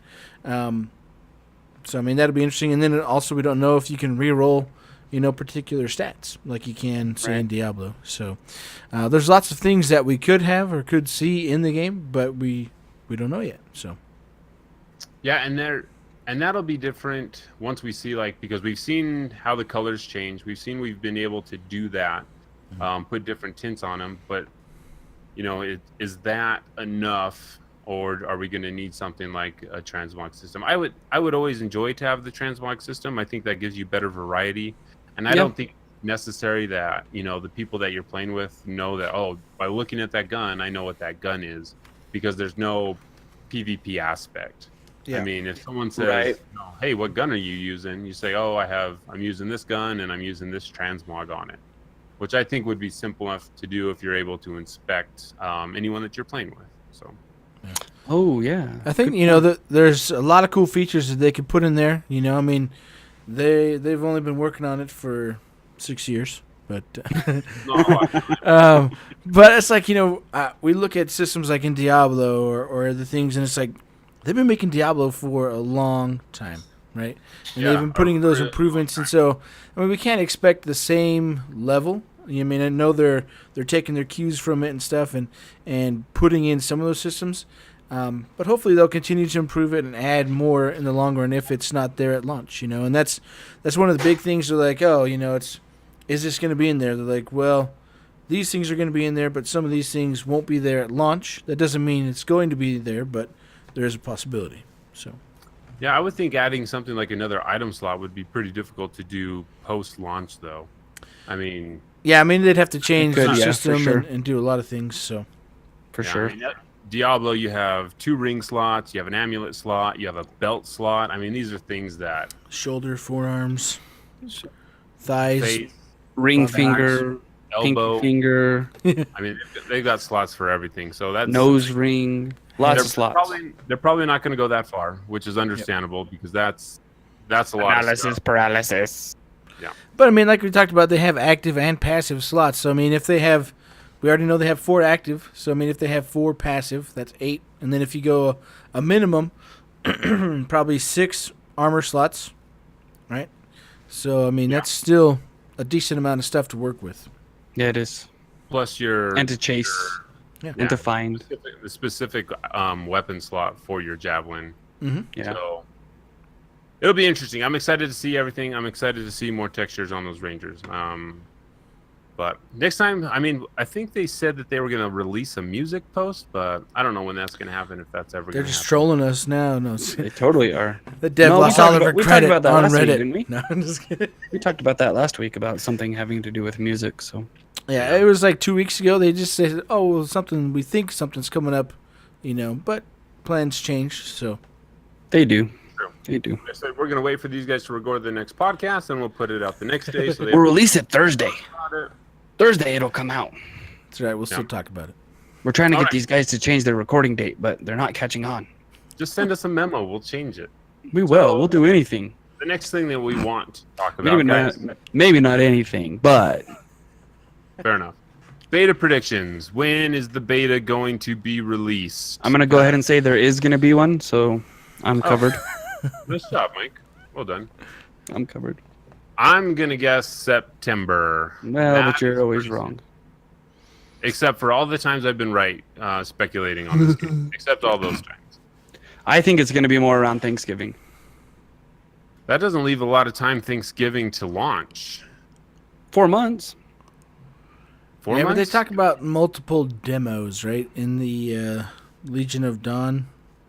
C: So I mean, that'll be interesting. And then also, we don't know if you can re-roll, you know, particular stats like you can say in Diablo. So there's lots of things that we could have or could see in the game, but we don't know yet. So
B: yeah, and that'll be different once we see, like, because we've seen how the colors change. We've been able to do that, put different tints on them, but you know, is that enough, or are we going to need something like a transmog system? I would always enjoy to have the transmog system. I think that gives you better variety, and I don't think necessary that, you know, the people that you're playing with know that, oh, by looking at that gun, I know what that gun is, because there's no PvP aspect. Yeah. I mean, if someone says, you know, hey, what gun are you using? You say, oh, I'm using this gun and I'm using this transmog on it, which I think would be simple enough to do if you're able to inspect anyone that you're playing with. So,
D: oh yeah,
C: I think there's a lot of cool features that they could put in there. You know, I mean, they've only been working on it for 6 years, but but it's like, you know, we look at systems like in Diablo or other things, and it's like they've been making Diablo for a long time. Right, and they've been putting those improvements, and so I mean we can't expect the same level. I mean, I know they're taking their cues from it and stuff, and putting in some of those systems, but hopefully they'll continue to improve it and add more in the long run if it's not there at launch. You know, and that's one of the big things. They're like, oh, you know, is this going to be in there? They're like, well, these things are going to be in there, but some of these things won't be there at launch. That doesn't mean it's going to be there, but there is a possibility. So.
B: Yeah, I would think adding something like another item slot would be pretty difficult to do post-launch, though. I mean...
C: Yeah, I mean, they'd have to change the system and do a lot of things, so...
D: For sure.
B: I mean, Diablo, you have 2 ring slots, you have an amulet slot, you have a belt slot. I mean, these are things that...
C: Shoulder, forearms, thighs...
B: Face,
D: ring finger,
B: elbow.
D: pinky finger.
B: I mean, they've got slots for everything, so that's...
D: Nose ring... Lots of slots.
B: They're probably not going to go that far, which is understandable because that's a lot of stuff.
D: paralysis.
B: Yeah.
C: But I mean, like we talked about, they have active and passive slots. So I mean, if they have, we already know they have 4 active. So I mean, if they have 4 passive, that's 8. And then if you go a minimum, probably 6 armor slots, right? So I mean, that's still a decent amount of stuff to work with.
D: Yeah, it is.
B: Plus
D: and to chase. And to find
B: the specific weapon slot for your javelin.
C: Mm-hmm.
D: Yeah.
B: So it'll be interesting. I'm excited to see everything. I'm excited to see more textures on those rangers. But next time, I mean, I think they said that they were going to release a music post, but I don't know when that's going to have, if that's ever going to happen.
C: They're just trolling us now. No,
D: they totally are.
C: The dev lost all of our credit on Reddit.
D: Week, didn't we?
C: No, I'm just kidding.
D: We talked about that last week about something having to do with music. So
C: yeah, it was like 2 weeks ago. They just said, "Oh, well, we think something's coming up," you know, but plans change. So
D: they do.
B: True.
D: They do.
B: They said we're going to wait for these guys to record the next podcast, and we'll put it out the next day. So
D: we'll release it Thursday. Thursday it'll come out.
C: That's right. We'll still talk about it.
D: We're trying to get these guys to change their recording date, but they're not catching on.
B: Just send us a memo. We'll change it.
D: We will. We'll do anything.
B: The next thing that we want to talk about,
D: maybe not anything, but...
B: Fair enough. Beta predictions. When is the beta going to be released?
D: I'm going to go ahead and say there is going to be one, so I'm covered.
B: Nice job, Mike. Well done.
D: I'm covered.
B: I'm going to guess September.
D: Well, but you're always wrong.
B: Except for all the times I've been right speculating on this game. Except all those times.
D: I think it's going to be more around Thanksgiving.
B: That doesn't leave a lot of time Thanksgiving to launch.
D: 4 months.
B: 4 months?
C: But they talk about multiple demos, right? In the Legion of Dawn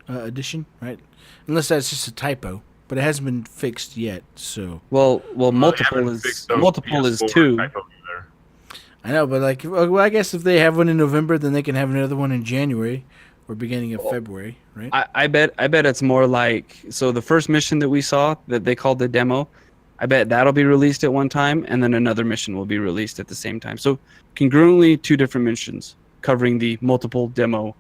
C: edition, right? Unless that's just a typo. But it hasn't been fixed yet, so...
D: Well, multiple is 2.
C: I know, but like, well, I guess if they have one in November, then they can have another one in January or beginning of February, right?
D: I bet it's more like, so the first mission that we saw that they called the demo, I bet that'll be released at one time, and then another mission will be released at the same time. So congruently, 2 different missions covering the multiple demo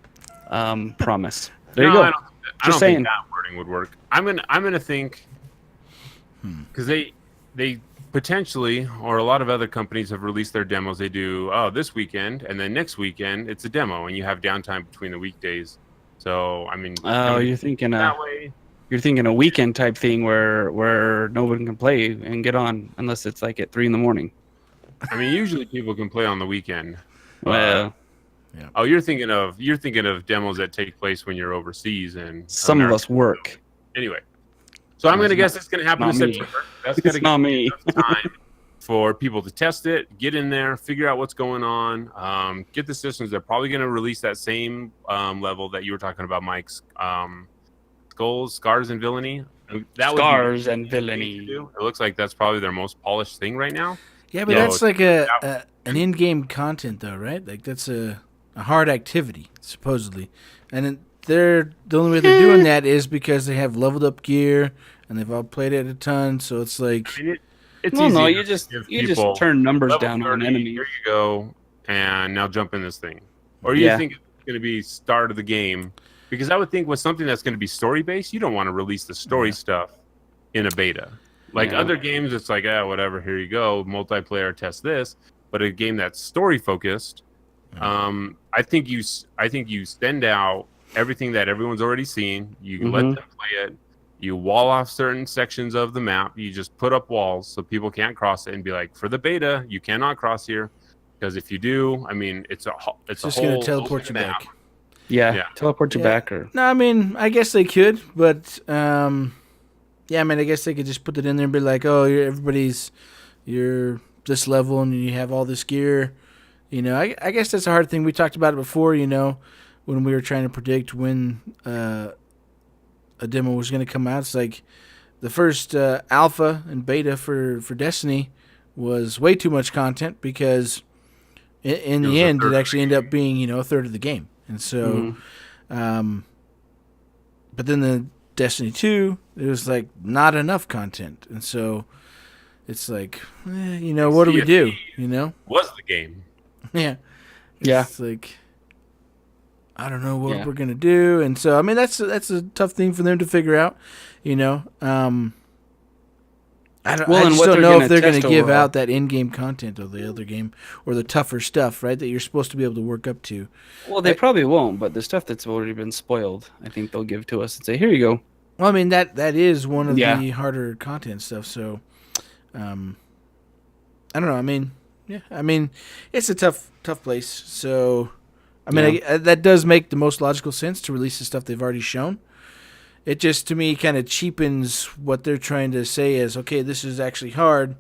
D: promise. There you
B: No,
D: go.
B: I don't
D: Just
B: think
D: saying.
B: that wording would work. I'm gonna think because they potentially, or a lot of other companies have released their demos. They do this weekend, and then next weekend it's a demo, and you have downtime between the weekdays. So I mean,
D: Oh, you're thinking
B: that way.
D: you're thinking a weekend type thing where no one can play and get on unless it's like at 3 a.m.
B: I mean, usually people can play on the weekend.
D: Well,
B: Oh, you're thinking of demos that take place when you're overseas and
D: some of us work.
B: Anyway, so I'm gonna guess it's gonna happen in
D: not me.
B: September. That's
D: It's not me.
B: time for people to test it, get in there, figure out what's going on, get the systems. They're probably gonna release that same level that you were talking about, Mike's skulls, scars, and villainy.
D: Scars and villainy.
B: It looks like that's probably their most polished thing right now.
C: Yeah, but that's like an in-game content, though, right? Like that's a hard activity, supposedly, and the only way they're doing that is because they have leveled up gear and they've all played it a ton. So it's like,
B: I mean, it's
D: No,
B: easy.
D: no,
B: to
D: you just
B: give
D: you just
B: people
D: turn numbers
B: level
D: down on
B: 30,
D: enemies.
B: Here you go, and now jump in this thing. Or you
D: Yeah.
B: think it's going to be start of the game? Because I would think with something that's going to be story based, you don't want to release the story stuff in a beta. Like
D: Yeah.
B: other games, it's like, whatever, here you go, multiplayer, test this. But a game that's story focused, I think you send out everything that everyone's already seen. You let them play it. You wall off certain sections of the map. You just put up walls so people can't cross it and be like, for the beta, you cannot cross here. Because if you do, I mean, it's
C: just
B: a
C: going
B: whole
C: to teleport
B: open
C: you
B: map.
C: back.
D: Yeah, teleport you back or
C: No, I mean, I guess they could, but yeah, I mean, I guess they could just put it in there and be like, oh, you're this level and you have all this gear. You know, I guess that's a hard thing. We talked about it before, you know, when we were trying to predict when a demo was going to come out. It's like the first alpha and beta for Destiny was way too much content because in the end it actually ended up being, you know, a third of the game. And so, but then the Destiny 2, it was like not enough content. And so it's like, you know, what do we do? You know?
B: Was the game.
C: Yeah.
D: Yeah.
C: It's like, I don't know what we're going to do. And so, I mean, that's a tough thing for them to figure out, you know? I just don't know if they're going to give out that in-game content of the other game or the tougher stuff, right, that you're supposed to be able to work up to.
D: Well, they probably won't, but the stuff that's already been spoiled, I think they'll give to us and say, here you go.
C: Well, I mean, that is one of the harder content stuff, so I don't know. I mean, yeah, I mean, it's a tough place. So, I mean, that does make the most logical sense to release the stuff they've already shown. It just, to me, kind of cheapens what they're trying to say as, okay, this is actually hard.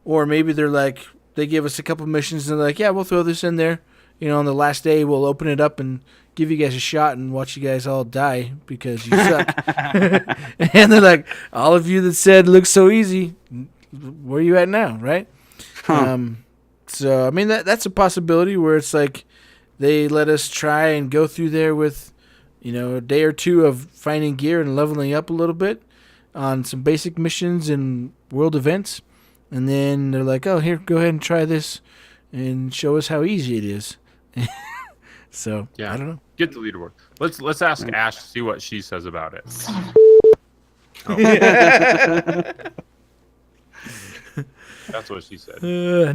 C: Or maybe they're like, they give us a couple missions and they're like, yeah, we'll throw this in there. You know, on the last day, we'll open it up and give you guys a shot and watch you guys all die because you suck. And they're like, all of you that said looks so easy, where are you at now, right? So, I mean, that's a possibility where it's like they let us try and go through there with, you know, a day or two of finding gear and leveling up a little bit on some basic missions and world events. And then they're like, oh, here, go ahead and try this and show us how easy it is. So, I don't know.
B: Get the leaderboard. Let's ask Ash to see what she says about it. That's what she said.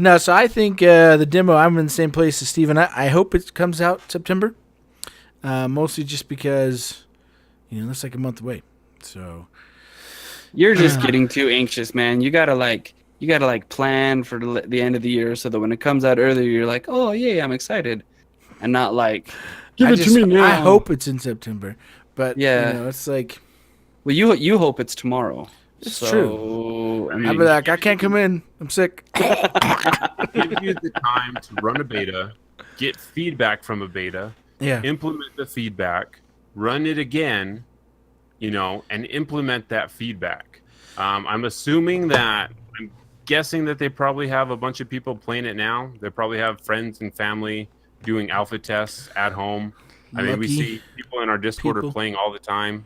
C: No, so I think the demo, I'm in the same place as Steven. I hope it comes out September. Mostly just because, you know, that's like a month away. So
D: you're just getting too anxious, man. You gotta plan for the end of the year so that when it comes out earlier, you're like, oh yeah, I'm excited, and not like, give it to me now.
C: I hope it's in September, but
D: yeah,
C: you know, it's like,
D: well, you hope it's tomorrow.
C: It's true.
D: I mean,
C: I'll be like, I can't come in. I'm sick.
B: Give you the time to run a beta, get feedback from a beta.
C: Yeah.
B: Implement the feedback, run it again, you know, and implement that feedback. I'm guessing that they probably have a bunch of people playing it now. They probably have friends and family doing alpha tests at home. I mean, we see people in our Discord are playing all the time.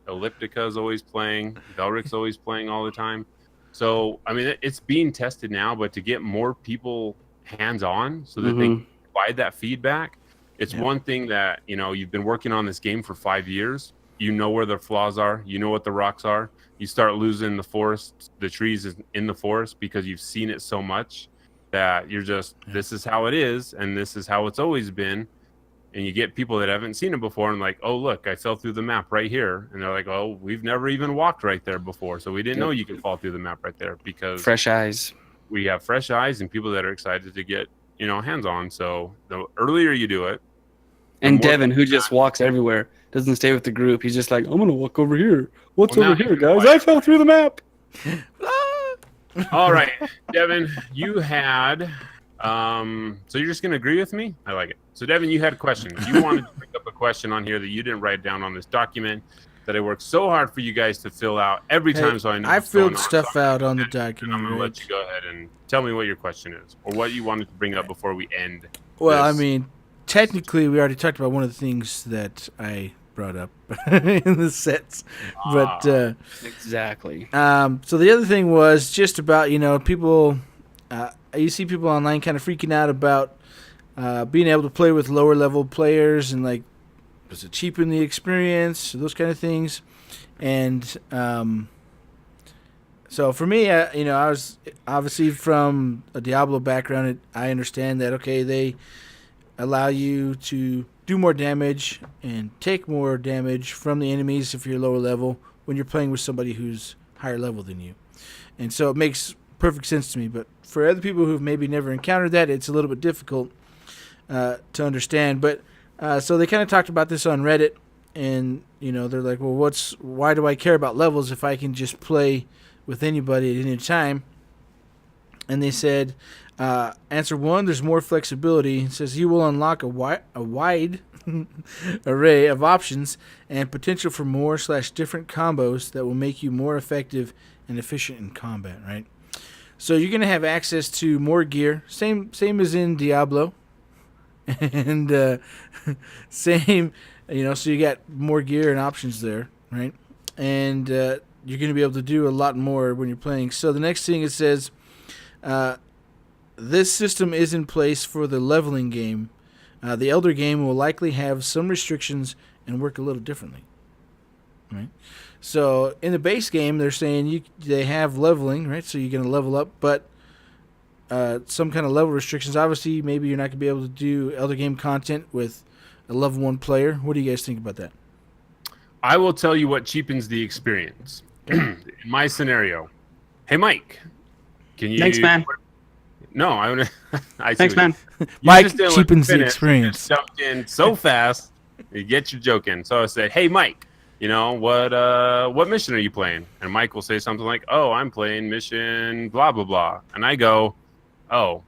B: Elliptica is always playing. Velric's always playing all the time. So, I mean, it's being tested now, but to get more people hands-on so that they can provide that feedback, It's one thing that, you've been working on this game for 5 years. You know where the flaws are. You know what the rocks are. You start losing the trees in the forest because you've seen it so much that you're just, this is how it is, and this is how it's always been. And you get people that haven't seen it before and like, oh, look, I fell through the map right here. And they're like, oh, we've never even walked right there before. So we didn't know you could fall through the map right there, because
D: fresh eyes.
B: We have fresh eyes and people that are excited to get, hands on. So the earlier you do it.
D: And Devin, who just walks everywhere, doesn't stay with the group. He's just like, I'm going to walk over here. What's over here, guys? I fell through the map.
B: All right, Devin, you had... so you're just going to agree with me? I like it. So, Devin, you had a question. You wanted to bring up a question on here that you didn't write down on this document that I worked so hard for you guys to fill out every time, so I know
C: I filled stuff out on the document.
B: I'm going to let you go ahead and tell me what your question is, or what you wanted to bring up before we end.
C: Well, I mean, technically, we already talked about one of the things that I brought up in the sets, but
D: exactly.
C: So the other thing was just about people. You see people online kind of freaking out about being able to play with lower level players and like, does it cheapen the experience? Those kind of things, and so for me, I was obviously from a Diablo background. I understand that they allow you to do more damage and take more damage from the enemies if you're lower level when you're playing with somebody who's higher level than you, and so it makes perfect sense to me. But for other people who've maybe never encountered that, it's a little bit difficult to understand. But so they kind of talked about this on Reddit, and they're like, well, why do I care about levels if I can just play with anybody at any time? And they said, answer 1, there's more flexibility. It says you will unlock a wide array of options and potential for more/different combos that will make you more effective and efficient in combat, right? So you're going to have access to more gear, same as in Diablo, and same, so you got more gear and options there, right? And you're going to be able to do a lot more when you're playing. So the next thing it says, this system is in place for the leveling game. The Elder game will likely have some restrictions and work a little differently, right? So in the base game, they're saying they have leveling, right? So you're going to level up, but some kind of level restrictions. Obviously, maybe you're not going to be able to do Elder game content with a level 1 player. What do you guys think about that?
B: I will tell you what cheapens the experience. In my scenario, hey Mike, can you?
D: Thanks, man.
B: No, I.
D: Thanks, man.
C: Mike cheapens the experience.
B: Jumped in so fast, you get your joke in. So I said, hey Mike. What mission are you playing? And Mike will say something like, oh, I'm playing mission blah, blah, blah. And I go, oh,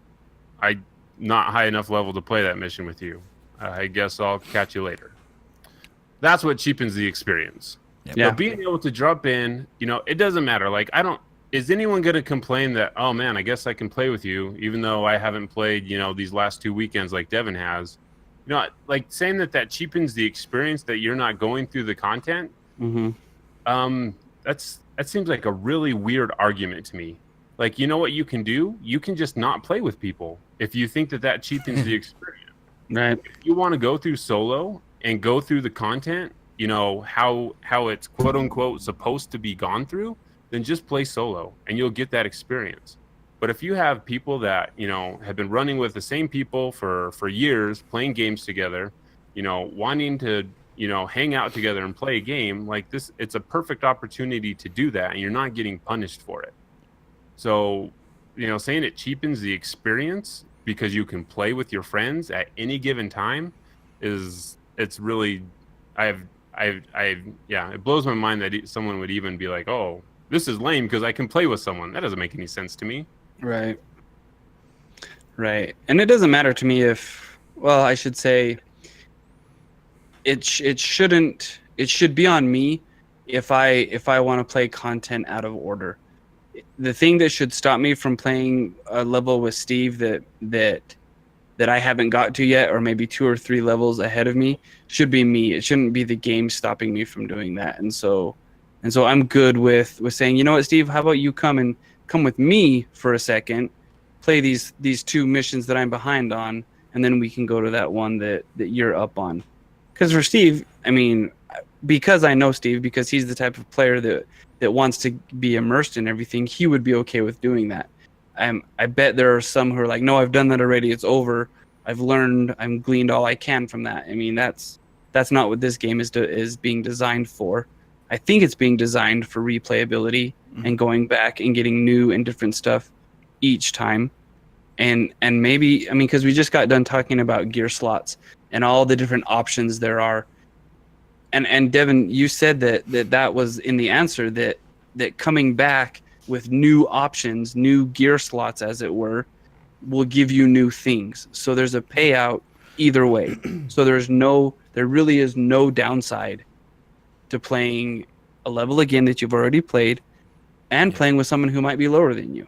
B: I'm not high enough level to play that mission with you. I guess I'll catch you later. That's what cheapens the experience.
D: Yeah.
B: But being able to drop in, it doesn't matter. Like, is anyone going to complain that, oh man, I guess I can play with you, even though I haven't played, these last 2 weekends like Devin has? Like saying that cheapens the experience, that you're not going through the content.
D: Mm-hmm.
B: That seems like a really weird argument to me. Like, what you can do? You can just not play with people if you think that cheapens the experience.
D: Right.
B: If you want to go through solo and go through the content, how it's quote unquote supposed to be gone through, then just play solo and you'll get that experience. But if you have people that, have been running with the same people for years, playing games together, wanting to, hang out together and play a game like this, it's a perfect opportunity to do that, and you're not getting punished for it. So, saying it cheapens the experience because you can play with your friends at any given time it's really, it blows my mind that someone would even be like, oh, this is lame because I can play with someone. That doesn't make any sense to me.
D: Right. And it doesn't matter to me I should say it should be on me if I want to play content out of order. The thing that should stop me from playing a level with Steve that I haven't got to yet, or maybe 2 or 3 levels ahead of me, should be me. It shouldn't be the game stopping me from doing that. And so I'm good with saying, you know what, Steve, how about you come with me for a second, play these 2 missions that I'm behind on, and then we can go to that one that you're up on. Because for Steve, I mean, because I know Steve, because he's the type of player that wants to be immersed in everything, he would be okay with doing that. I bet there are some who are like, no, I've done that already. It's over. I've learned. I'm gleaned all I can from that. I mean, that's not what this game is being designed for. I think it's being designed for replayability and going back and getting new and different stuff each time. And maybe, I mean, because we just got done talking about gear slots and all the different options there are. And Devin, you said that was in the answer, that coming back with new options, new gear slots, as it were, will give you new things. So there's a payout either way. So there really is no downside to playing a level again that you've already played and playing with someone who might be lower than you.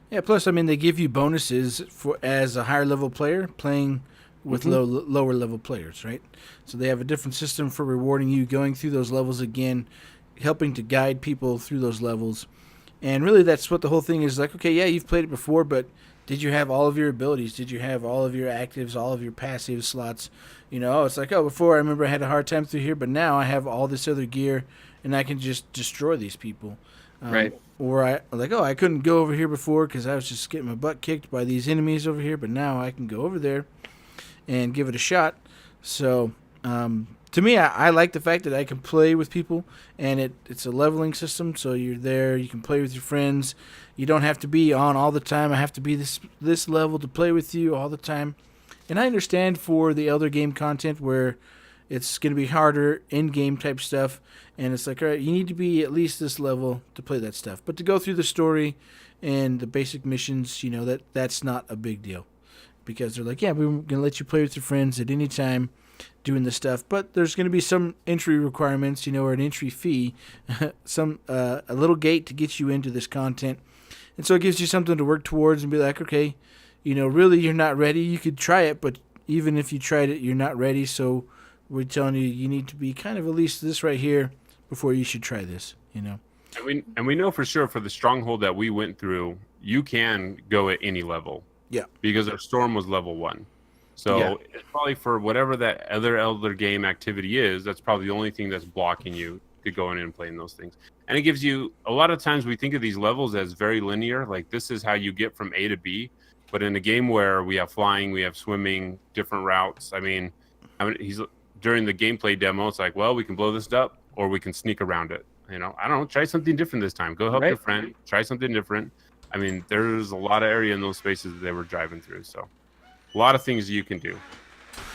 C: Yeah, plus, I mean, they give you bonuses as a higher level player playing with lower level players, right? So they have a different system for rewarding you going through those levels again, helping to guide people through those levels. And really, that's what the whole thing is like. Okay, yeah, you've played it before, but did you have all of your abilities? Did you have all of your actives, all of your passive slots? You know, it's like, oh, before I remember I had a hard time through here, but now I have all this other gear, and I can just destroy these people.
D: Right.
C: Or I couldn't go over here before because I was just getting my butt kicked by these enemies over here, but now I can go over there and give it a shot. So, to me, I like the fact that I can play with people, and it's a leveling system, so you're there, you can play with your friends. You don't have to be on all the time. I have to be this level to play with you all the time. And I understand for the Elder game content where it's going to be harder in-game type stuff, and it's like, all right, you need to be at least this level to play that stuff. But to go through the story and the basic missions, you know, that's not a big deal. Because they're like, yeah, we're going to let you play with your friends at any time doing this stuff. But there's going to be some entry requirements, you know, or an entry fee, a little gate to get you into this content. And so it gives you something to work towards and be like, okay, you know, really you're not ready. You could try it, but even if you tried it, you're not ready. So we're telling you need to be kind of at least this right here before you should try this, you know.
B: And we know for sure for the stronghold that we went through, you can go at any level.
C: Yeah.
B: Because our storm was level 1. So it's probably for whatever that other Elder game activity is, that's probably the only thing that's blocking you to go in and playing those things. And it gives you, a lot of times we think of these levels as very linear, like this is how you get from A to B. But in a game where we have flying, we have swimming, different routes, I mean he's during the gameplay demo, it's like, well, we can blow this up or we can sneak around it. You know, I don't know, try something different this time. Go help your friend, try something different. I mean, there's a lot of area in those spaces that they were driving through. So a lot of things you can do.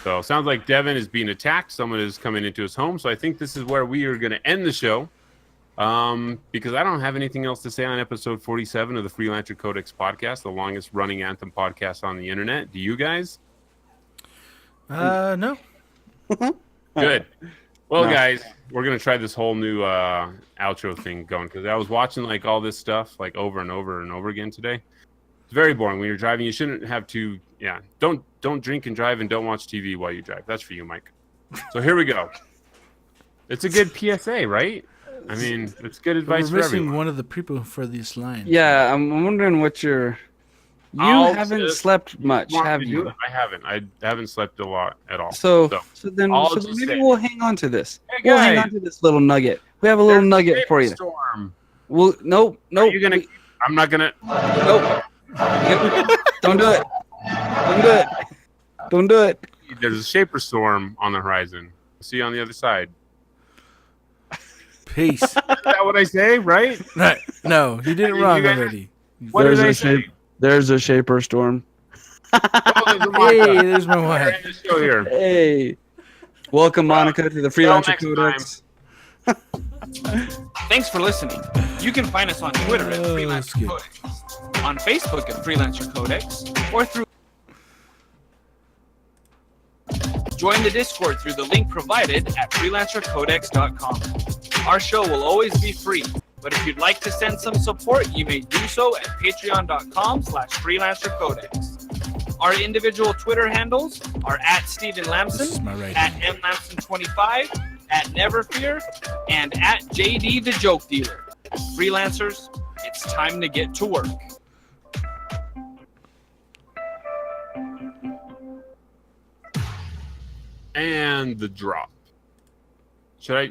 B: So it sounds like Devin is being attacked. Someone is coming into his home. So I think this is where we are going to end the show. Because I don't have anything else to say on episode 47 of the Freelancer Codex podcast, the longest running Anthem podcast on the internet. Do you guys?
C: No.
B: Good. Well, guys, we're going to try this whole new outro thing going, because I was watching like all this stuff like over and over and over again today. It's very boring. When you're driving, you shouldn't have to, don't drink and drive, and don't watch TV while you drive. That's for you, Mike. So here we go. It's a good PSA, right? I mean, it's good advice for everyone.
C: We're missing one of the people for this line.
D: Yeah, I'm wondering what you haven't slept much, have you?
B: I haven't. I haven't slept a lot at all.
D: So then maybe we'll hang on to this.
B: Hey,
D: we'll hang on to this little nugget. We have a little nugget for you.
B: Storm.
D: Well, nope.
B: You're gonna. I'm not gonna.
D: Nope. Don't do it. Don't do it. Don't do it.
B: There's a shaper storm on the horizon. See you on the other side.
C: Peace.
B: Is that what I say? Right?
C: No, you did it wrong already.
B: What did I say?
D: There's a shaper storm.
C: Hey, there's my wife.
B: The show here.
D: Hey. Welcome, Monica, to the Freelancer Codex.
A: Thanks for listening. You can find us on Twitter at Freelancer Codex, on Facebook at Freelancer Codex, or through join the Discord through the link provided at freelancercodex.com. Our show will always be free, but if you'd like to send some support, you may do so at patreon.com/freelancercodex. Our individual Twitter handles are at Stephen Lamson, at mlamson25, at Neverfear, and at JD the Joke Dealer. Freelancers, it's time to get to work.
B: and the drop. Should I